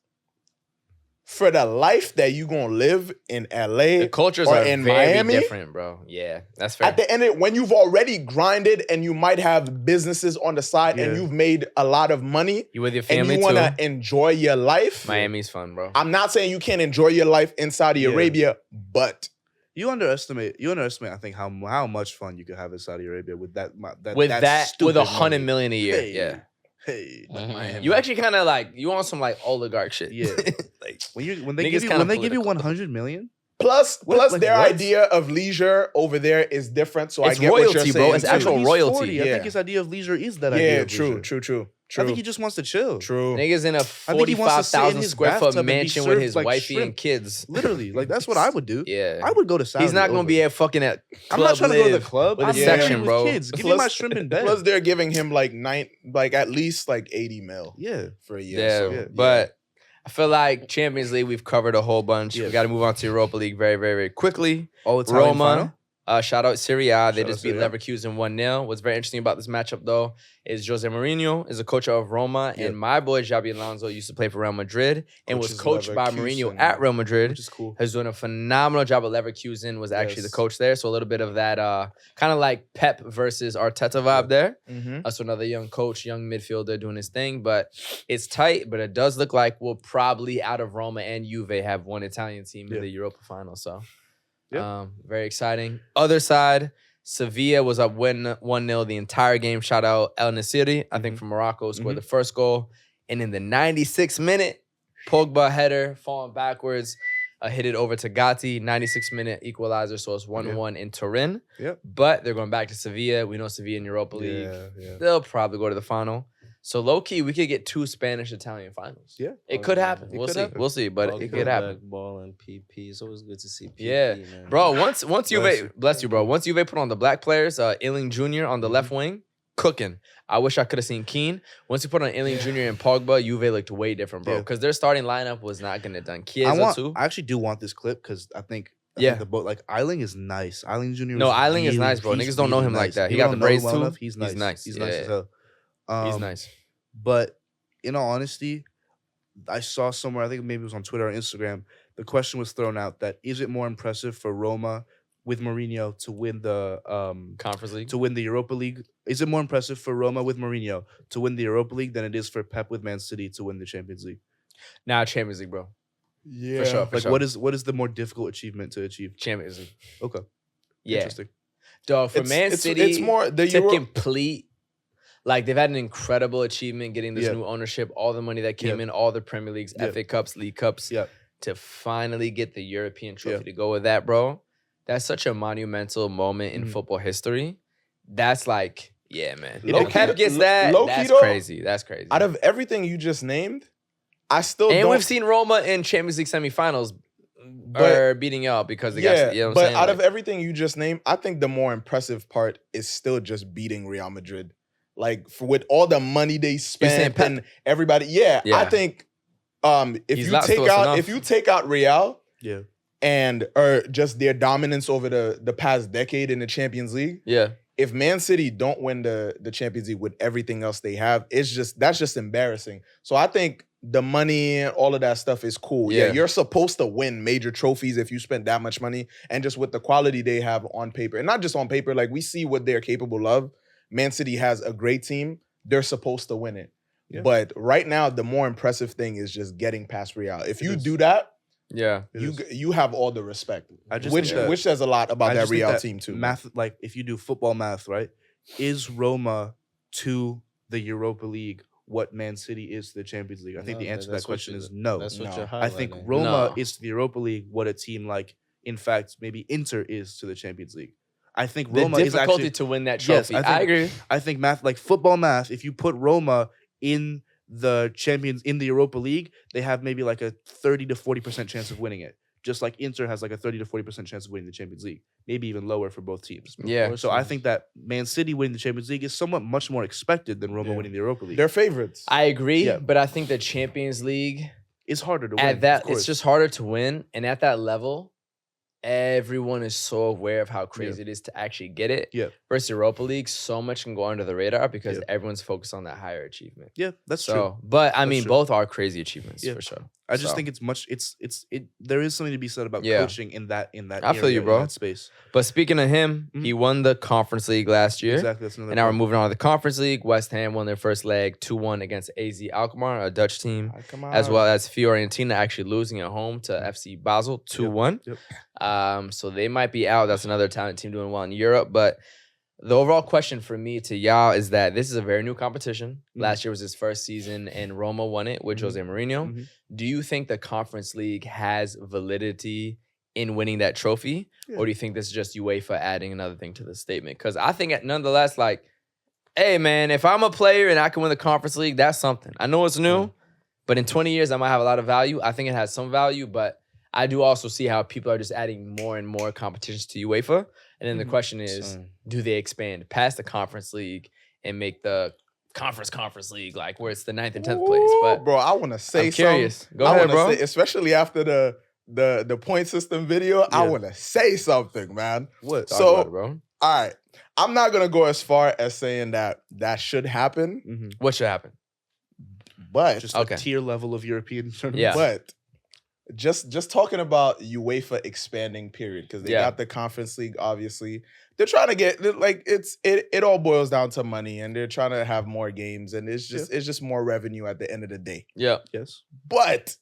for the life that you gonna live in LA, The cultures or are in very Miami, different, bro. Yeah, that's fair. at the end of it, when you've already grinded and you might have businesses on the side and Yeah. you've made a lot of money you with your and family you too? wanna enjoy your life, Miami's fun, bro. I'm not saying you can't enjoy your life in Saudi Yeah. Arabia, but You underestimate. I think how much fun you could have in Saudi Arabia with that. with that, with stupid $100 money. million a year. Hey. Yeah. Hey, Mhm. Miami. You actually kind of like, you want some like oligarch shit. Yeah. like, when they Niggas give you kinda 100 million. plus Like their what? idea of leisure over there is different. So It's I get what royalty, you're bro. saying. It's too. actual He's royalty. 40. I Yeah. think his idea of leisure is that idea. Yeah, of true. leisure. I think he just wants to chill. True. niggas in a think he wants to sit in 45,000 his square foot bathtub and be mansion with served his like wifey and shrimp. kids. Literally, like that's what I would do. Yeah. I would go to Saudi. He's not going to over be it. at fucking at I'm not trying to go to the Live club. with a I'm section, married with bro. Kids. Give me my shrimp in bed. Plus, they're giving him like at least like 80 mil Yeah. for a year. Yeah, So, but I feel like Champions League, we've covered a whole bunch. Yeah. We got to move on to Europa League very, very, very quickly. All Italian Roma, final? shout out Serie A. They Shout just out beat Serie A. Leverkusen 1-0. What's very interesting about this matchup, though, is Jose Mourinho is a coach of Roma, Yep. and my boy Xabi Alonso used to play for Real Madrid and was Coaches coached by Mourinho Leverkusen, at Real Madrid. Which is cool. Has doing a phenomenal job at Leverkusen, was actually the Yes. coach there. So a little bit of that kind of like Pep versus Arteta vibe there. Mhm. So another young coach, young midfielder doing his thing. But it's tight, but it does look like we'll probably, out of Roma and Juve, have one Italian team in Yeah. the Europa final. So Yeah. very exciting. Other side, Sevilla was up 1-0 the entire game. Shout out El Nasiri, I think from Morocco, scored the first goal. And in the 96th minute, Pogba header, falling backwards, hit it over to Gatti, 96th-minute equalizer, so it's 1-1 in Turin. Yep. But they're going back to Sevilla. We know Sevilla in Europa League. Yeah. They'll probably go to the final. So low-key, we could get 2 Spanish-Italian finals. Yeah. It could happen. It We'll could see. happen. We'll see, but Ball it go could happen. back, Ball and PP. It's always good to see PP, Yeah. man. Bro, once Bless Juve, bless you, bro. Once Juve put on the black players, Iling Jr. on the left wing, cooking. I wish I could have seen Keane. Once you put on Iling Jr. and Pogba, Juve looked way different, bro. Yeah. Because their starting lineup was not going to done. Chiesa, too. I actually do want this clip because I think Yeah. the boat like Eiling is nice. Eiling Jr. No, is Eiling is really- nice, bro. he's Niggas don't know really him like nice. that. He People got the don't know him braids, well too. enough. He's nice. He's nice. He's Yeah. nice as hell. He's nice. But in all honesty, I saw somewhere, I think maybe it was on Twitter or Instagram, the question was thrown out that is it more impressive for Roma with Mourinho to win the Conference League. to win the Europa League? Is it more impressive for Roma with Mourinho to win the Europa League than it is for Pep with Man City to win the Champions League? Nah, Champions League, bro. Yeah. For sure. For Like sure. what is the more difficult achievement to achieve? Champions League. Okay. Yeah. Interesting. Dog, for Man City, it's more the to Euro. complete, like they've had an incredible achievement getting this Yeah. new ownership, all the money that came Yeah. in, all the Premier Leagues, Yeah. FA Cups, League Cups, Yeah. to finally get the European trophy Yeah. to go with that, bro. That's such a monumental moment in Mhm. football history. That's like, yeah, man. Low If key- Pep gets that, low key that's though, crazy. That's crazy. Out of everything you just named, I still and don't. we've seen Roma in Champions League semifinals But- beating y'all because they yeah, got, you know what but I'm saying? out of Like, everything you just named, I think the more impressive part is still just beating Real Madrid. Like with all the money they saying spent Pep? and everybody, yeah, Yeah. I think if He's you not take close out enough. if you take out Real Yeah. and or just their dominance over the past decade in the Champions League, yeah. if Man City don't win the Champions League with everything else they have, that's just embarrassing. So I think the money and all of that stuff is cool. Yeah, Yeah. you're supposed to win major trophies if you spend that much money, and just with the quality they have on paper, and not just on paper, like we see what they're capable of. Man City has a great team. They're supposed to win it. Yeah. But right now, the more impressive thing is just getting past Real. If you is. do that, Yeah. It you is. you have all the respect. I just Which think that- which says a lot about I that just think Real that team too. Math, like if you do football math, right? Is Roma to the Europa League what Man City is to the Champions League? I think the answer to that question is no. That's what No. you're highlighting. I think Roma No. is to the Europa League what a team like, in fact, maybe Inter is to the Champions League. I think The Roma is difficulty actually. to win that Yes, trophy. I I think- agree. I think math, like football math, if you put Roma in the Champions in the Europa League, they have maybe like a 30 to 40% chance of winning it. Just like Inter has like a 30 to 40% chance of winning the Champions League, maybe even lower for both teams. Yeah. So I think that Man City winning the Champions League is somewhat much more expected than Roma Yeah. winning the Europa League. They're favorites. I agree, Yeah. but I think the Champions League It's harder to win. at that of course. it's just harder to win, and at that level, everyone is so aware of how crazy it is to actually get it. Yeah. Versus Europa League, so much can go under the radar because Yeah. everyone's focused on that higher achievement. Yeah, that's So, true. but I That's mean, true. both are crazy achievements Yeah. for sure. I just So. think it's much. There is something to be said about Yeah. coaching in that. I feel area, you, in bro. that space. But speaking of him, he won the Conference League last year. Exactly. That's another. And now we're point. moving on to the Conference League. West Ham won their first leg 2-1 against AZ Alkmaar, a Dutch team, Come on. as well as Fiorentina actually losing at home to FC Basel 2-1. Yep. So they might be out. That's another Italian team doing well in Europe. But the overall question for me to y'all is that this is a very new competition. Last year was his first season, and Roma won it with Jose Mourinho. Mhm. Do you think the Conference League has validity in winning that trophy? Yeah. Or do you think this is just UEFA adding another thing to the statement? Because I think nonetheless, like, hey, man, if I'm a player and I can win the Conference League, that's something. I know it's new, but in 20 years, I might have a lot of value. I think it has some value, but I do also see how people are just adding more and more competitions to UEFA. And then the question is, do they expand past the Conference League and make the Conference League, like where it's the 9th and 10th place? Ooh, But bro, I want to say I'm curious. something. Go I ahead, wanna bro. Say, especially after the point system video, I Yeah. want to say something, man. What? Talk So- about it, bro. All right, I'm not gonna go as far as saying that should happen, Mhm. What should happen? but Just Okay. a tier level of European tournament. Yeah. but just talking about UEFA expanding period, because they Yeah. got the Conference League. Obviously, they're trying to get like it all boils down to money, and they're trying to have more games, and it's just more revenue at the end of the day. Yeah. Yes. But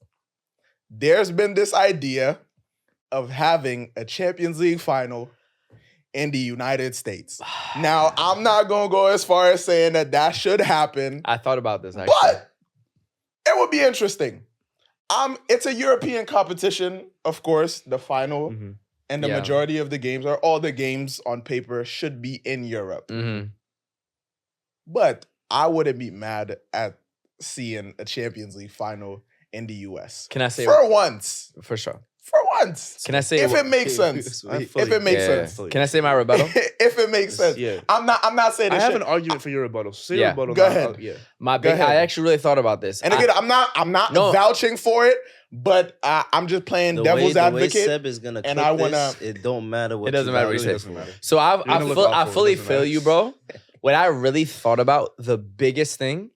there's been this idea of having a Champions League final in the United States. Now, I'm not going to go as far as saying that should happen, I thought about this actually. but it would be interesting. It's a European competition, of course, the final, Mhm. and the Yeah. majority of the games, or all the games on paper, should be in Europe. Mm-hmm. But I wouldn't be mad at seeing a Champions League final in the US. Can I say For once. for sure? For once. Can I say If what- it makes sense. If it makes Yeah. sense. Can I say my rebuttal? If it makes sense. Yeah. I'm not saying I this have shit. an argument for your rebuttal. Say Yeah. your rebuttal. Go now. ahead. Yeah. My Go big. I ahead. actually really thought about this. And again, I'm not No. vouching for it, but I'm just playing devil's the way advocate. Seb is gonna and cook I wanna- this, it don't matter what. It doesn't you matter got. what you It say. doesn't matter. So You're gonna look I awful, fully doesn't feel matter. you, bro. What I really thought about, the biggest thing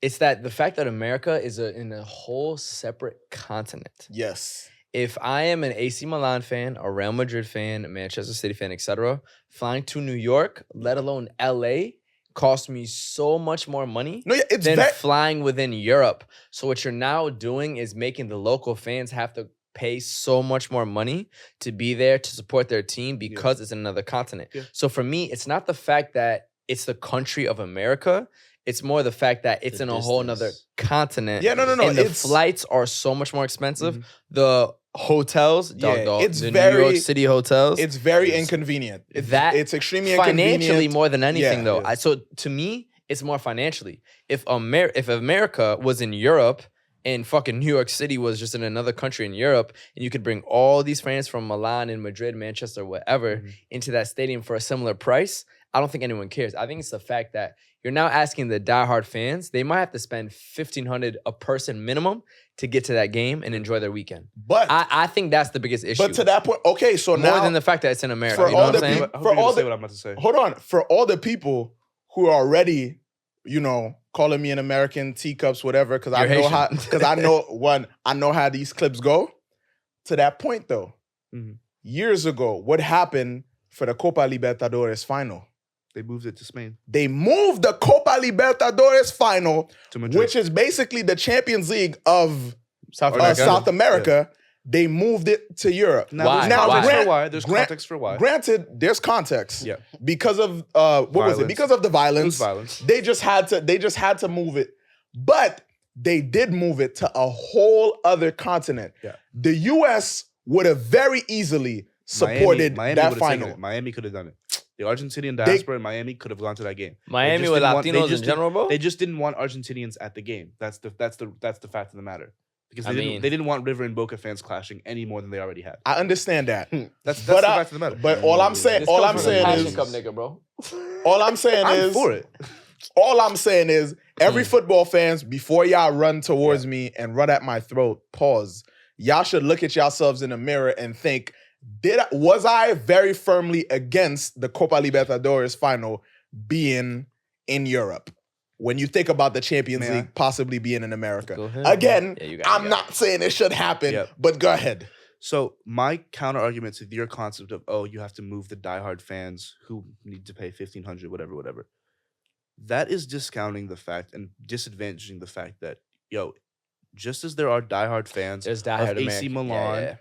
It's that the fact that America is in a whole separate continent. Yes. If I am an AC Milan fan, a Real Madrid fan, a Manchester City fan, etc., flying to New York, let alone LA, cost me so much more money than flying within Europe. So what you're now doing is making the local fans have to pay so much more money to be there to support their team because it's in another continent. Yeah. So for me, it's not the fact that it's the country of America. It's more the fact that it's in a whole nother continent. Yeah, no. And the flights are so much more expensive. The hotels, it's the very, New York City hotels. It's very inconvenient. It's extremely inconvenient. Financially more than anything, though. Yeah. So to me, it's more financially. If America was in Europe and fucking New York City was just in another country in Europe, and you could bring all these fans from Milan and Madrid, Manchester, whatever, into that stadium for a similar price, I don't think anyone cares. I think it's the fact that you're now asking the diehard fans, they might have to spend $1,500 a person minimum to get to that game and enjoy their weekend. But I think that's the biggest issue. But to that point, okay, so more now more than the fact that it's in America. For you know all what the I'm saying? people, for all the, what I'm about to say. Hold on, for all the people who are already, calling me an American, teacups, whatever, because I know how these clips go. To that point, though, years ago, what happened for the Copa Libertadores final? They moved it to Spain. They moved the Copa Libertadores final, to Madrid, which is basically the Champions League of South America. Yeah. They moved it to Europe. Why? There's context for why. Granted, there's context. Yeah. Because of Because of the violence. They just had to move it. But they did move it to a whole other continent. Yeah. The US would have very easily supported that final. Miami could have done it. The Argentinian diaspora in Miami could have gone to that game. Miami with Latinos in general, bro? They just didn't want Argentinians at the game. That's the fact of the matter. Because they didn't want River and Boca fans clashing any more than they already had. I understand that. That's the fact of the matter. But all I'm saying is, every football fans, before y'all run towards me and run at my throat, pause. Y'all should look at yourselves in the mirror and think, was I very firmly against the Copa Libertadores final being in Europe? When you think about the Champions League possibly being in America. Again, I'm not saying it should happen, but go ahead. So my counter argument to your concept of, you have to move the diehard fans who need to pay $1,500, whatever. That is discounting the fact and disadvantaging the fact that, just as there are diehard fans of AC Milan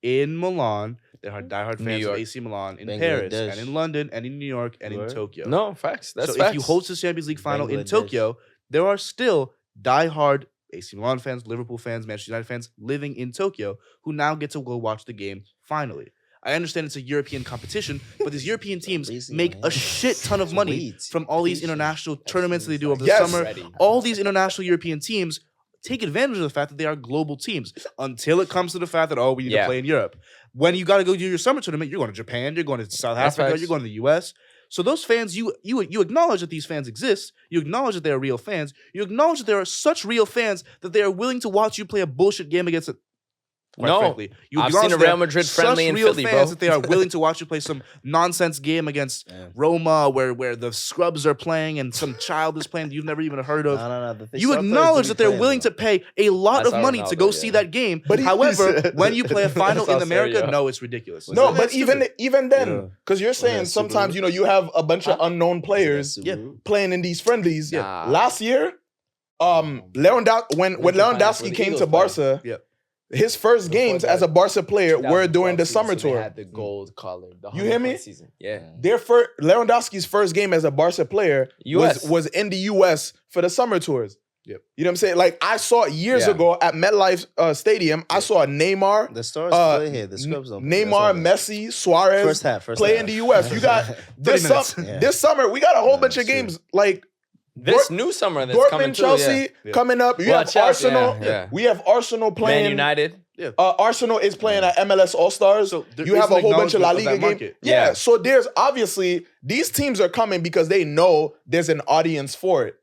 in Milan, there are diehard fans of AC Milan in Paris and in London and in New York and in Tokyo. No, facts. That's facts. If you host the Champions League final in Tokyo, there are still diehard AC Milan fans, Liverpool fans, Manchester United fans living in Tokyo who now get to go watch the game finally. I understand it's a European competition, but these European teams make a shit ton of money from all these international tournaments that they do over the summer. All these international European teams take advantage of the fact that they are global teams until it comes to the fact that, we need to play in Europe. When you got to go do your summer tournament, you're going to Japan, you're going to South Africa, you're going to the US. So those fans, you acknowledge that these fans exist. You acknowledge that they are real fans. You acknowledge that there are such real fans that they are willing to watch you play a bullshit game against frankly. I've seen a Real Madrid friendly in Philly, bro. That they are willing to watch you play some nonsense game against Roma where the scrubs are playing and some child is playing that you've never even heard of. No. You acknowledge that they're willing to pay a lot of money to go see that game. But however, when you play a final in America, no, it's ridiculous. No, but even then, because you're saying sometimes, you have a bunch of unknown players playing in these friendlies. Last year, when Lewandowski came to Barca, his first games as a Barca player were during the summer tour. They had the gold collar. You hear me? Season. Yeah. Lewandowski's first game as a Barca player was in the US for the summer tours. Yep. You know what I'm saying? Like I saw years ago at MetLife Stadium, I saw Neymar. The stars play here. The scrubs don't play. Neymar, Messi, Suarez play in the US. You got this summer, we got a whole bunch of games like this new summer that's Dortmund, coming Chelsea coming up. You have Chelsea, Arsenal. We have Arsenal playing. Man United. Yeah. Arsenal is playing at MLS All-Stars. So you have a whole bunch of La Liga games. So there's obviously These teams are coming because they know there's an audience for it.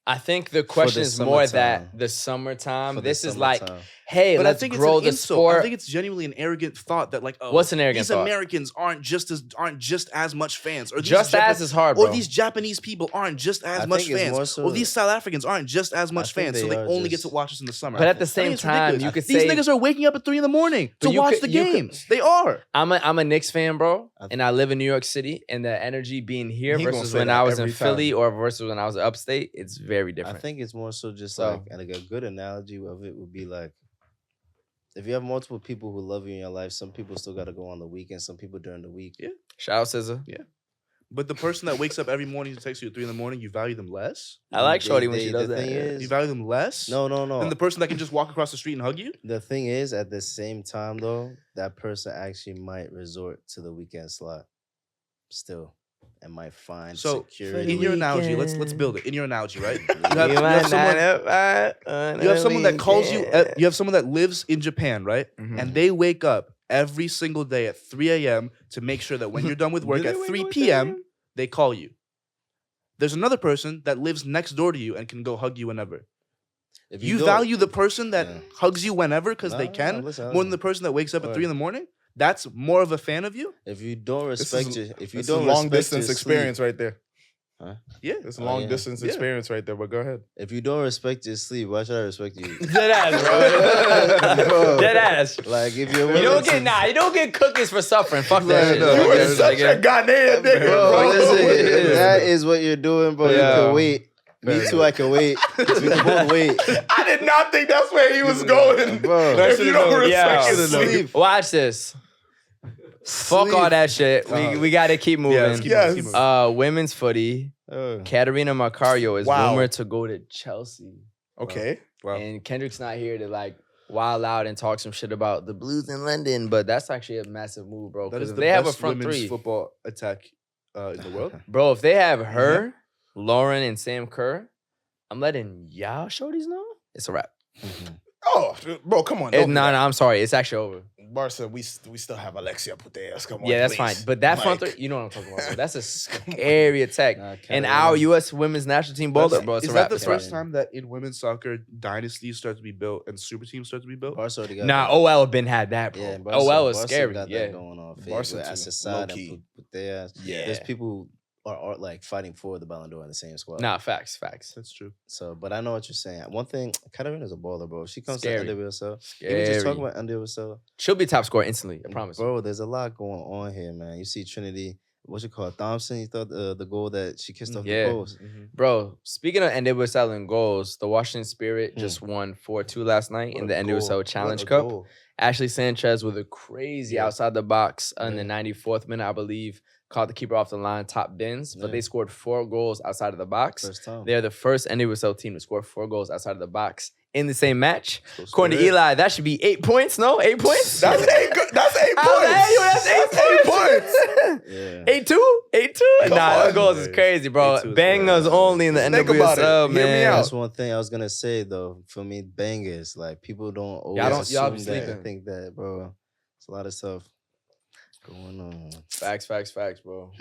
I think the question is more that the summertime. This is like, hey, But let's I think grow it's the an insult. sport. I think it's genuinely an arrogant thought that like, oh, What's an arrogant these thought? Americans aren't just as much fans, or these Just as is hard, or bro. these Japanese people aren't just as I much think it's more fans, so- or these South Africans aren't just as much think fans, so they they are only just- get to watch us in the summer. But at the I same think it's time, ridiculous. you could these say niggas are waking up at 3 a.m. to But you watch could- the you could- games. They are. I'm a Knicks fan, bro, and I live in New York City, and the energy being here He gonna versus say when that I was in every Philly time. or versus when I was upstate, it's very I different. think it's more so just So- like a good analogy of it would be like, if you have multiple people who love you in your life, some people still got to go on the weekend, some people during the week. Yeah. Shout out SZA. But the person that wakes up every morning to text you at 3 a.m, you value them less. I like They- Shorty when they- she does the that. thing yeah. is- You value them less. No. Than the person that can just walk across the street and hug you. The thing is, at the same time though, that person actually might resort to the weekend slot still and might find So security. in your analogy, let's Weekend. build it. In your analogy, right? You have- you have someone- You You have someone that calls you. You have someone that lives in Japan, right? Mhm. And they wake up every single day at 3 a.m. to make sure that when you're done with work Do they at wake 3 up at p.m., they call you. There's another person that lives next door to you and can go hug you whenever. If You don't- value the person that Yeah. hugs you whenever because they Nah, can listen, more than the person that wakes up at 3 a.m. That's more of a fan of you. If you don't respect your, if you This don't is long respect distance your experience sleep, right there. Yeah. It's a Oh, long yeah. distance Yeah. experience right there. But go ahead. if you don't respect your sleep, why should I respect you? Dead ass, bro. Bro. Dead ass. Like if you're You willing don't to- get you don't get cookies for suffering. Fuck that Right, shit. no, You yeah, were yeah, such a Ghanaian nigga, Bro, bro. listen, that is what you're doing, bro. Yeah. You can wait. Me too, I can wait. We can both wait. I did not think that's where he was going. Bro. If you don't respect Yeah. your sleep. Watch this. Fuck all that shit. We got to keep moving. let's keep Yes. moving, keep moving. Women's footy. Oh. Katerina Macario is Wow. rumored to go to Chelsea. Okay. Wow. And Kendrick's not here to like wild out and talk some shit about the Blues in London, but that's actually a massive move, bro. That Because is if the they have a best front women's three, football attack in the world. bro, if they have her, Lauren, and Sam Kerr, I'm letting y'all shorties know it's a wrap. Oh, bro, come on. No, don't do that. I'm sorry. It's actually over. Barca, we still have Alexia Putellas. Come on, Yeah, that's please. fine. But that front Like, three, you know what I'm talking about, bro. That's a scary attack. Nah, And Katerina. our U.S. women's national team bowler, That's- bro. It's is a that wrap. the It's a wrap. first time that in women's soccer dynasties start to be built and super teams start to be built? Barca already got Nah, that. OL been had that, bro. Yeah, Barca, OL was Barca scary. got Yeah. that going on. Barca Barca too, Assad low-key. and Putellas. Yeah. There's people who are like fighting for the Ballon d'Or in the same squad. Nah, facts. That's true. So, but I know what you're saying. One thing, Katarina's a baller, bro. She comes Scary. to NWSL. Can we just talk about NWSL? She'll be top scorer instantly. I promise. Bro, there's a lot going on here, man. You see Trinity, what's it called? Thompson, you thought the goal that she kissed off Yeah. the post. Bro, speaking of NWSL and goals, the Washington Spirit just won 4-2 last night in the NWSL Challenge Cup. Ashley Sanchez with a crazy outside the box in the 94th minute, I believe, caught the keeper off the line, top bins, but Yeah. they scored 4 goals outside of the box. First time. They're the first NWSL team to score 4 goals outside of the box in the same match. So According to scary. Eli, that should be 8 points, no? 8 points? That's 8 good. That's 8 I points. was like, hey, yo, that's 8 points. Yeah. 8-2? 8-2? Come Nah, on, those goals is man. crazy, bro. 8-2 is Bangers crazy. only in the Think about it. NWSL, Hear me man. out. That's one thing I was gonna say though. For me, bangers. Like people don't always y'all be assume that. I sleeping. think that, bro. It's a lot of stuff going on. Facts, bro.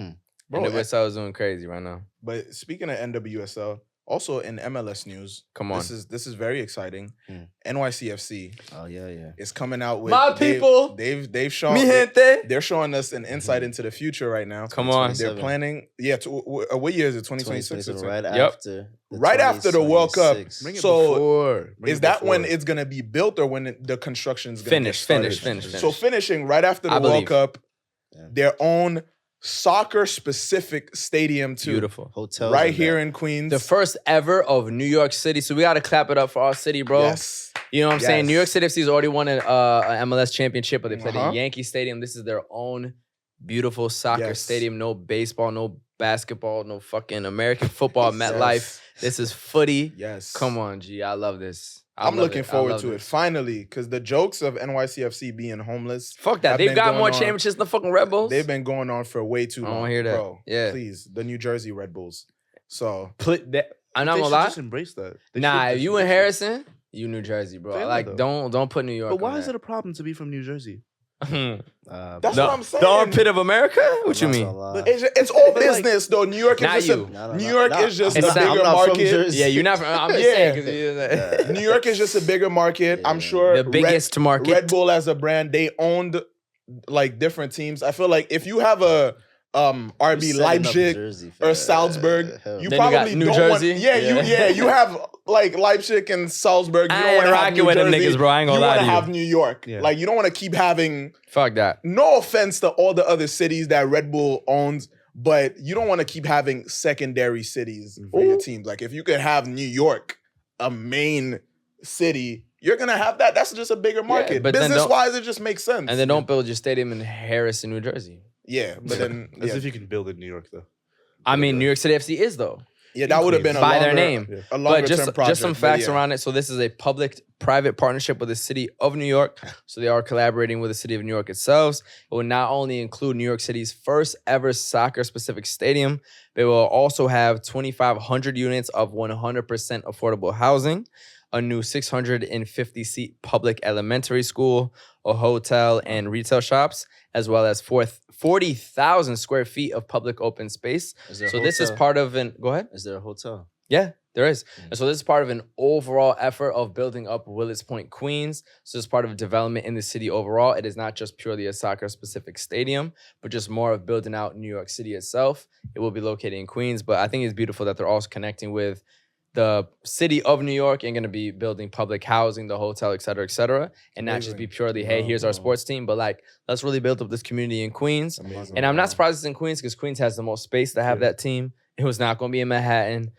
Bro, NWSL is doing crazy right now. But speaking of NWSL, also in MLS news, Come on. this is very exciting. Hmm. NYCFC Oh yeah. is coming out with My people. They've shown Mi gente. they're showing us an insight into the future right now. Come on. They're 27. planning. Yeah, what year is it? 2026. 2027, right Yep. after. Right after the World Cup. 2026. Bring it So, before. Bring Is it that when before. it's gonna be built or when the construction's gonna Finish. Finish. So finishing right after the I World believe. Cup, Yeah. their own soccer-specific stadium too. Beautiful. Hotels Right and here that. in Queens. The first ever of New York City. So we got to clap it up for our city, bro. Yes. You know what I'm saying? New York Yes. City FC's already won an MLS championship, but they played Uh-huh. in Yankee Stadium. This is their own beautiful soccer Yes. stadium. No baseball, no basketball, no fucking American football, MetLife. Yes. This is footy. Yes. Come on, G. I love this. I I'm love looking it. I forward love to it. this. Finally, because the jokes of NYCFC being homeless, Fuck that. have They've been got going more on- championships than the fucking Red Bulls. they've been going on for way too I long. don't wanna hear that. Bro, Yeah. please, the New Jersey Red Bulls. So I'm not They gonna should lie. just embrace that. They Nah, should- if they you should- in they should. Harrison, you New Jersey, bro. Say that, Like, though. don't put New York. But why on is that. it a problem to be from New Jersey? That's what I'm saying. The armpit of America? What you mean? It's all business, though. New York Not is just you. New York is just a It's not- bigger I'm not from market. Jersey. Yeah, you're not. I'm just Yeah. saying. 'Cause New York is just a bigger market. I'm sure The biggest market. Red Bull as a brand, they owned like different teams. I feel like if you have a RB Leipzig or Salzburg, you Then you probably got New don't Jersey. Want, you have like Leipzig and Salzburg. You I don't ain't want to have rocking New with them Jersey. niggas, bro. I ain't gonna you lie wanna to you. have New York. Yeah. Like you don't want to keep having. Fuck that. No offense to all the other cities that Red Bull owns, but you don't want to keep having secondary cities for your teams. Like if you could have New York, a main city, you're gonna have that. That's just a bigger market. but then Business wise, it just makes sense. And then don't build your stadium in Harrison, New Jersey. Yeah, but then As if you can build in New York, though. I mean, New York City FC is though. that would have been By their name. a longer But term project. just some facts around it. So this is a public-private partnership with the city of New York. So they are collaborating with the city of New York itself. It will not only include New York City's first ever soccer-specific stadium, but it will also have 2,500 units of 100% affordable housing, a new 650-seat public elementary school, a hotel and retail shops, as well as 40,000 square feet of public open space. So this is part of an... Go ahead. Is there a hotel? Yeah, there is. And so this is part of an overall effort of building up Willets Point, Queens. So it's part of development in the city overall. It is not just purely a soccer-specific stadium, but just more of building out New York City itself. It will be located in Queens, but I think it's beautiful that they're also connecting with the city of New York and going to be building public housing, the hotel, et cetera, and not just be purely, hey, here's our sports team, but like, let's really build up this community in Queens. And I'm not surprised it's in Queens because Queens has the most space to have that team. It was not going to be in Manhattan.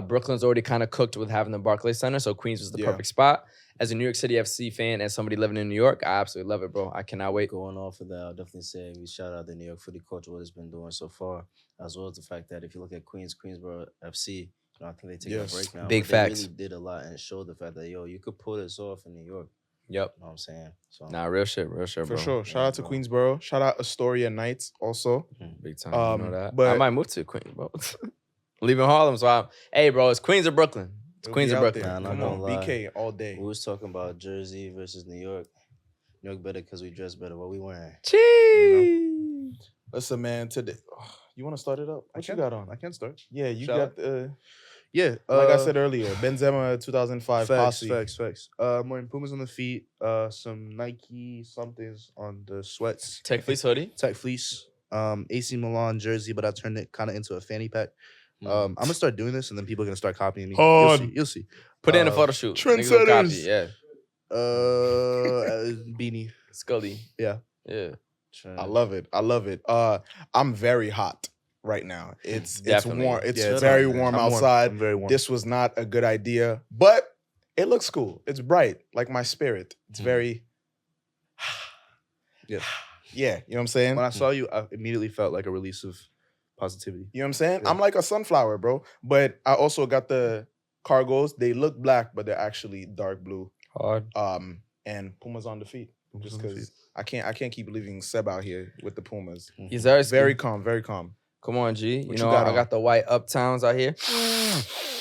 Brooklyn's already kind of cooked with having the Barclays Center, so Queens was the perfect spot. As a New York City FC fan and somebody living in New York, I absolutely love it, bro. I cannot wait. Going off of that, I'll definitely say we shout out the New York footy culture, what it's been doing so far, as well as the fact that if you look at Queensborough FC, I think they take a break now. Big but facts. They really did a lot and showed the fact that, you could pull this off in New York. Yep. You know what I'm saying? So, Nah, real shit, bro. For sure. Shout out to Queensborough. Shout out Astoria Knights also. Big time. You know that. but- I might move to Queens, bro. Leaving Harlem, so hey, bro, it's Queens or Brooklyn? It's Queens or Brooklyn. Nah, Come not on, gonna lie. BK all day. We was talking about Jersey versus New York. New York better because we dress better. What we wearing? Cheese. Listen, man, today. You want to start it up? What you got on? I can start. Yeah, you Shall got Yeah. like I said earlier, Benzema 2005 posse. Facts. I'm wearing Pumas on the feet, some Nike somethings on the sweats. Tech Fleece hoodie. Tech fleece. AC Milan jersey, but I turned it kind of into a fanny pack. I'm gonna start doing this, and then people are gonna start copying me. You'll see. Put it in a photo shoot. Niggas will copy, yeah. Beanie. Scully. Yeah. I love it. I'm very hot right now. It's Definitely. warm. It's Yeah, very I'm warm warm. outside. I'm very warm. This was not a good idea, but it looks cool. It's bright, like my spirit. It's very. Yeah. Yeah, you know what I'm saying? When I saw you, I immediately felt like a release of positivity. You know what I'm saying? Yeah. I'm like a sunflower, bro. But I also got the cargos. They look black, but they're actually dark blue. Hard. And Pumas on the feet. Pumas Just on the because I can't keep leaving Seb out here with the Pumas. He's very Very calm, very calm. Come on, G. What You you know, got I on? got the white Uptowns out here.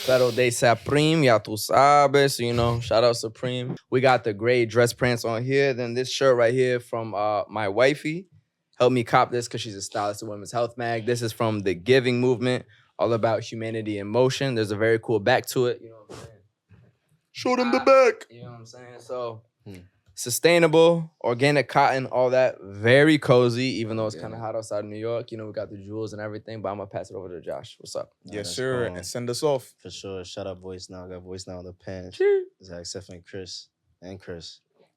Pero de Supreme, ya tu sabes, you know. Shout out Supreme. We got the gray dress pants on here. Then this shirt right here from my wifey. Helped me cop this because she's a stylist at Women's Health Mag. This is from the Giving Movement, all about humanity in motion. There's a very cool back to it. You know what I'm saying? Show them the back. You know what I'm saying? So sustainable, organic cotton, all that. Very cozy, even though it's kind of hot outside of New York. You know, we got the jewels and everything, but I'm going to pass it over to Josh. What's up? Yes, that's sir. cool. And send us off. For sure. Shout out Voice Now. I got Voice Now on the pants. Zach, Steph, and Chris. You know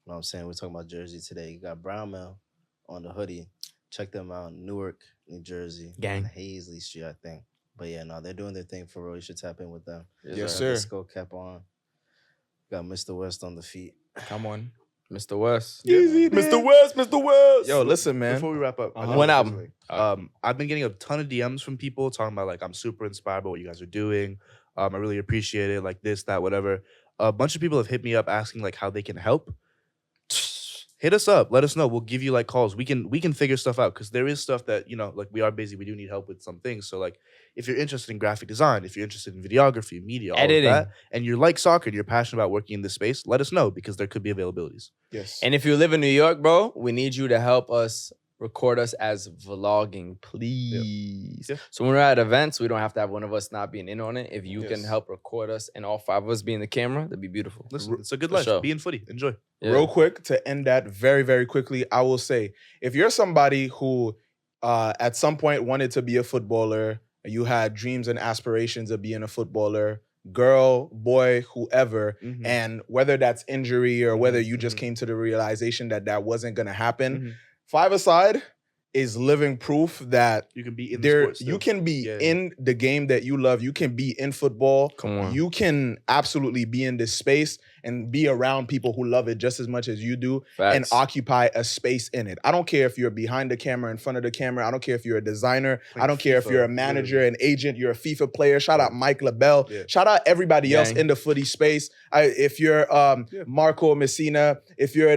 what I'm saying? We're talking about Jersey today. You got Brown Mail on the hoodie. Check them out. Newark, New Jersey. Gang. On Hazley Street, I think. But yeah, no, they're doing their thing for real. You should tap in with them. Yes, Got sir. the skull cap on. Got Mr. West on the feet. Come on. Mr. West. Easy, Mr. West, Mr. West. Yo, listen, man. Before we wrap up, I Uh-huh. know One it's album. late. I've been getting a ton of DMs from people talking about like I'm super inspired by what you guys are doing. I really appreciate it. Like this, that, whatever. A bunch of people have hit me up asking like how they can help. hit us up. Let us know. We'll give you like calls. We can figure stuff out because there is stuff that, you know, like we are busy. We do need help with some things. So like if you're interested in graphic design, if you're interested in videography, media, all Editing. of that, and you like soccer and you're passionate about working in this space, let us know because there could be availabilities. Yes. And if you live in New York, bro, we need you to help us record us as vlogging, please. Yeah. So when we're at events, we don't have to have one of us not being in on it. If you can Yes. help record us and all 5 of us be in the camera, that'd be beautiful. Listen, it's a good For life. sure. Be in footy. Enjoy. Yeah. Real quick to end that very, very quickly, I will say if you're somebody who at some point wanted to be a footballer, you had dreams and aspirations of being a footballer, girl, boy, whoever, Mhm. and whether that's injury or whether you just Mhm. came to the realization that that wasn't going to happen, Mhm. 5ASIDE is living proof that You can be in the there sport still. you can be Yeah. in the game that you love. You can be in football. Come on. You can absolutely be in this space and be around people who love it just as much as you do and Facts. occupy a space in it. I don't care if you're behind the camera, in front of the camera. I don't care if you're a designer. Like I don't care if FIFA, you're a manager, literally. an agent, you're a FIFA player. Shout out Mike LaBelle. Yeah. Shout out everybody else Gang. in the footy space. If you're Marco Messina, if you're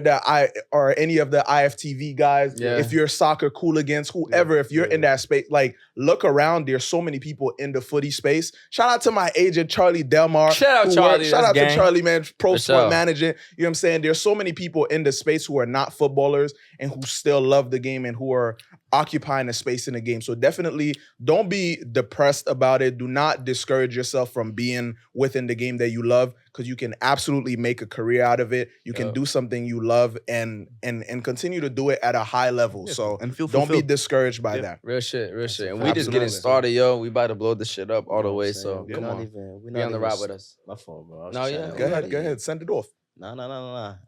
or any of the IFTV guys, Yeah. if you're soccer cooligans, whoever, if you're in that space, like look around. There's so many people in the footy space. Shout out to my agent Charlie Delmar. Shout out Charlie, Shout that's out to gang. Charlie, man, pro For sport sure. manager. You know what I'm saying? There's so many people in the space who are not footballers and who still love the game and who are occupying a space in the game. So definitely don't be depressed about it. Do not discourage yourself from being within the game that you love because you can absolutely make a career out of it. You can Yup. do something you love and continue to do it at a high level. Yeah, So and feel don't be fulfilled. discouraged by Yeah. that. Real shit, real shit. And we fact. just getting Absolutely. started, yo. We about to blow this shit up all You the know what way. I'm So saying? come on. We're Be not on the even ride with us. My fault, bro. I was No, just yeah. trying to Go ahead, let go you- ahead. Send it off. Nah.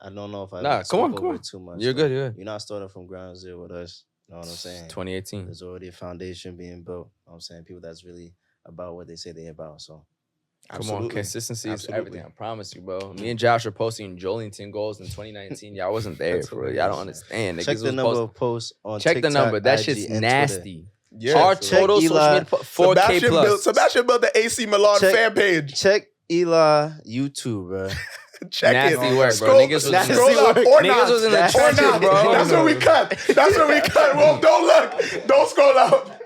I don't know if I Nah, come on, spoke come over on. it too much. You're though. good, you're good. You're not starting from ground zero with us. You know what I'm saying? 2018. There's already a foundation being built. You know what I'm saying? People that's really about what they say they're about. So Come on, Absolutely. consistency is Absolutely. everything. I promise you, bro. Me and Josh are posting Jolinton goals in 2019. Y'all wasn't there, That's for real. Y'all don't hilarious. understand. check Niggas the was number posting- of posts on Check the TikTok, number. That IG, shit's and Twitter. nasty. Yeah. Our Check total social Eli. media 4K plus. Sebastian built the AC Milan Check- fan page. Check Eli YouTube, bro. Check Nasty it. work, bro. Scroll, Niggas was nasty scroll up work. or Niggas not. was in the Or trenches, not. bro. That's what we cut. That's what we cut. Well, don't look. Don't scroll out.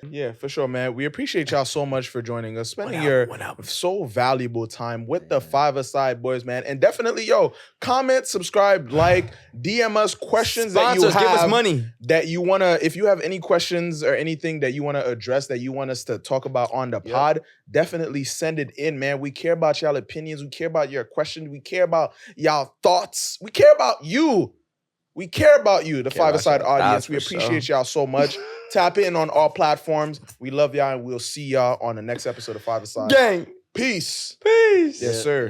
Yeah, for sure, man. We appreciate y'all so much for joining us, spending your so valuable time with the 5ASIDE boys, man. And definitely, yo, comment, subscribe, like, DM us questions that you Sponsors, have. give us money. That you want to, if you have any questions or anything that you want to address that you want us to talk about on the pod, definitely send it in, man. We care about y'all opinions. We care about your questions. We care about y'all thoughts. We care about you. We care about you, the Care about 5ASIDE y'all audience. thoughts We for appreciate sure. y'all so much. Tap in on all platforms. We love y'all, and we'll see y'all on the next episode of 5ASIDE. Gang. Peace. Peace. Yes, sir.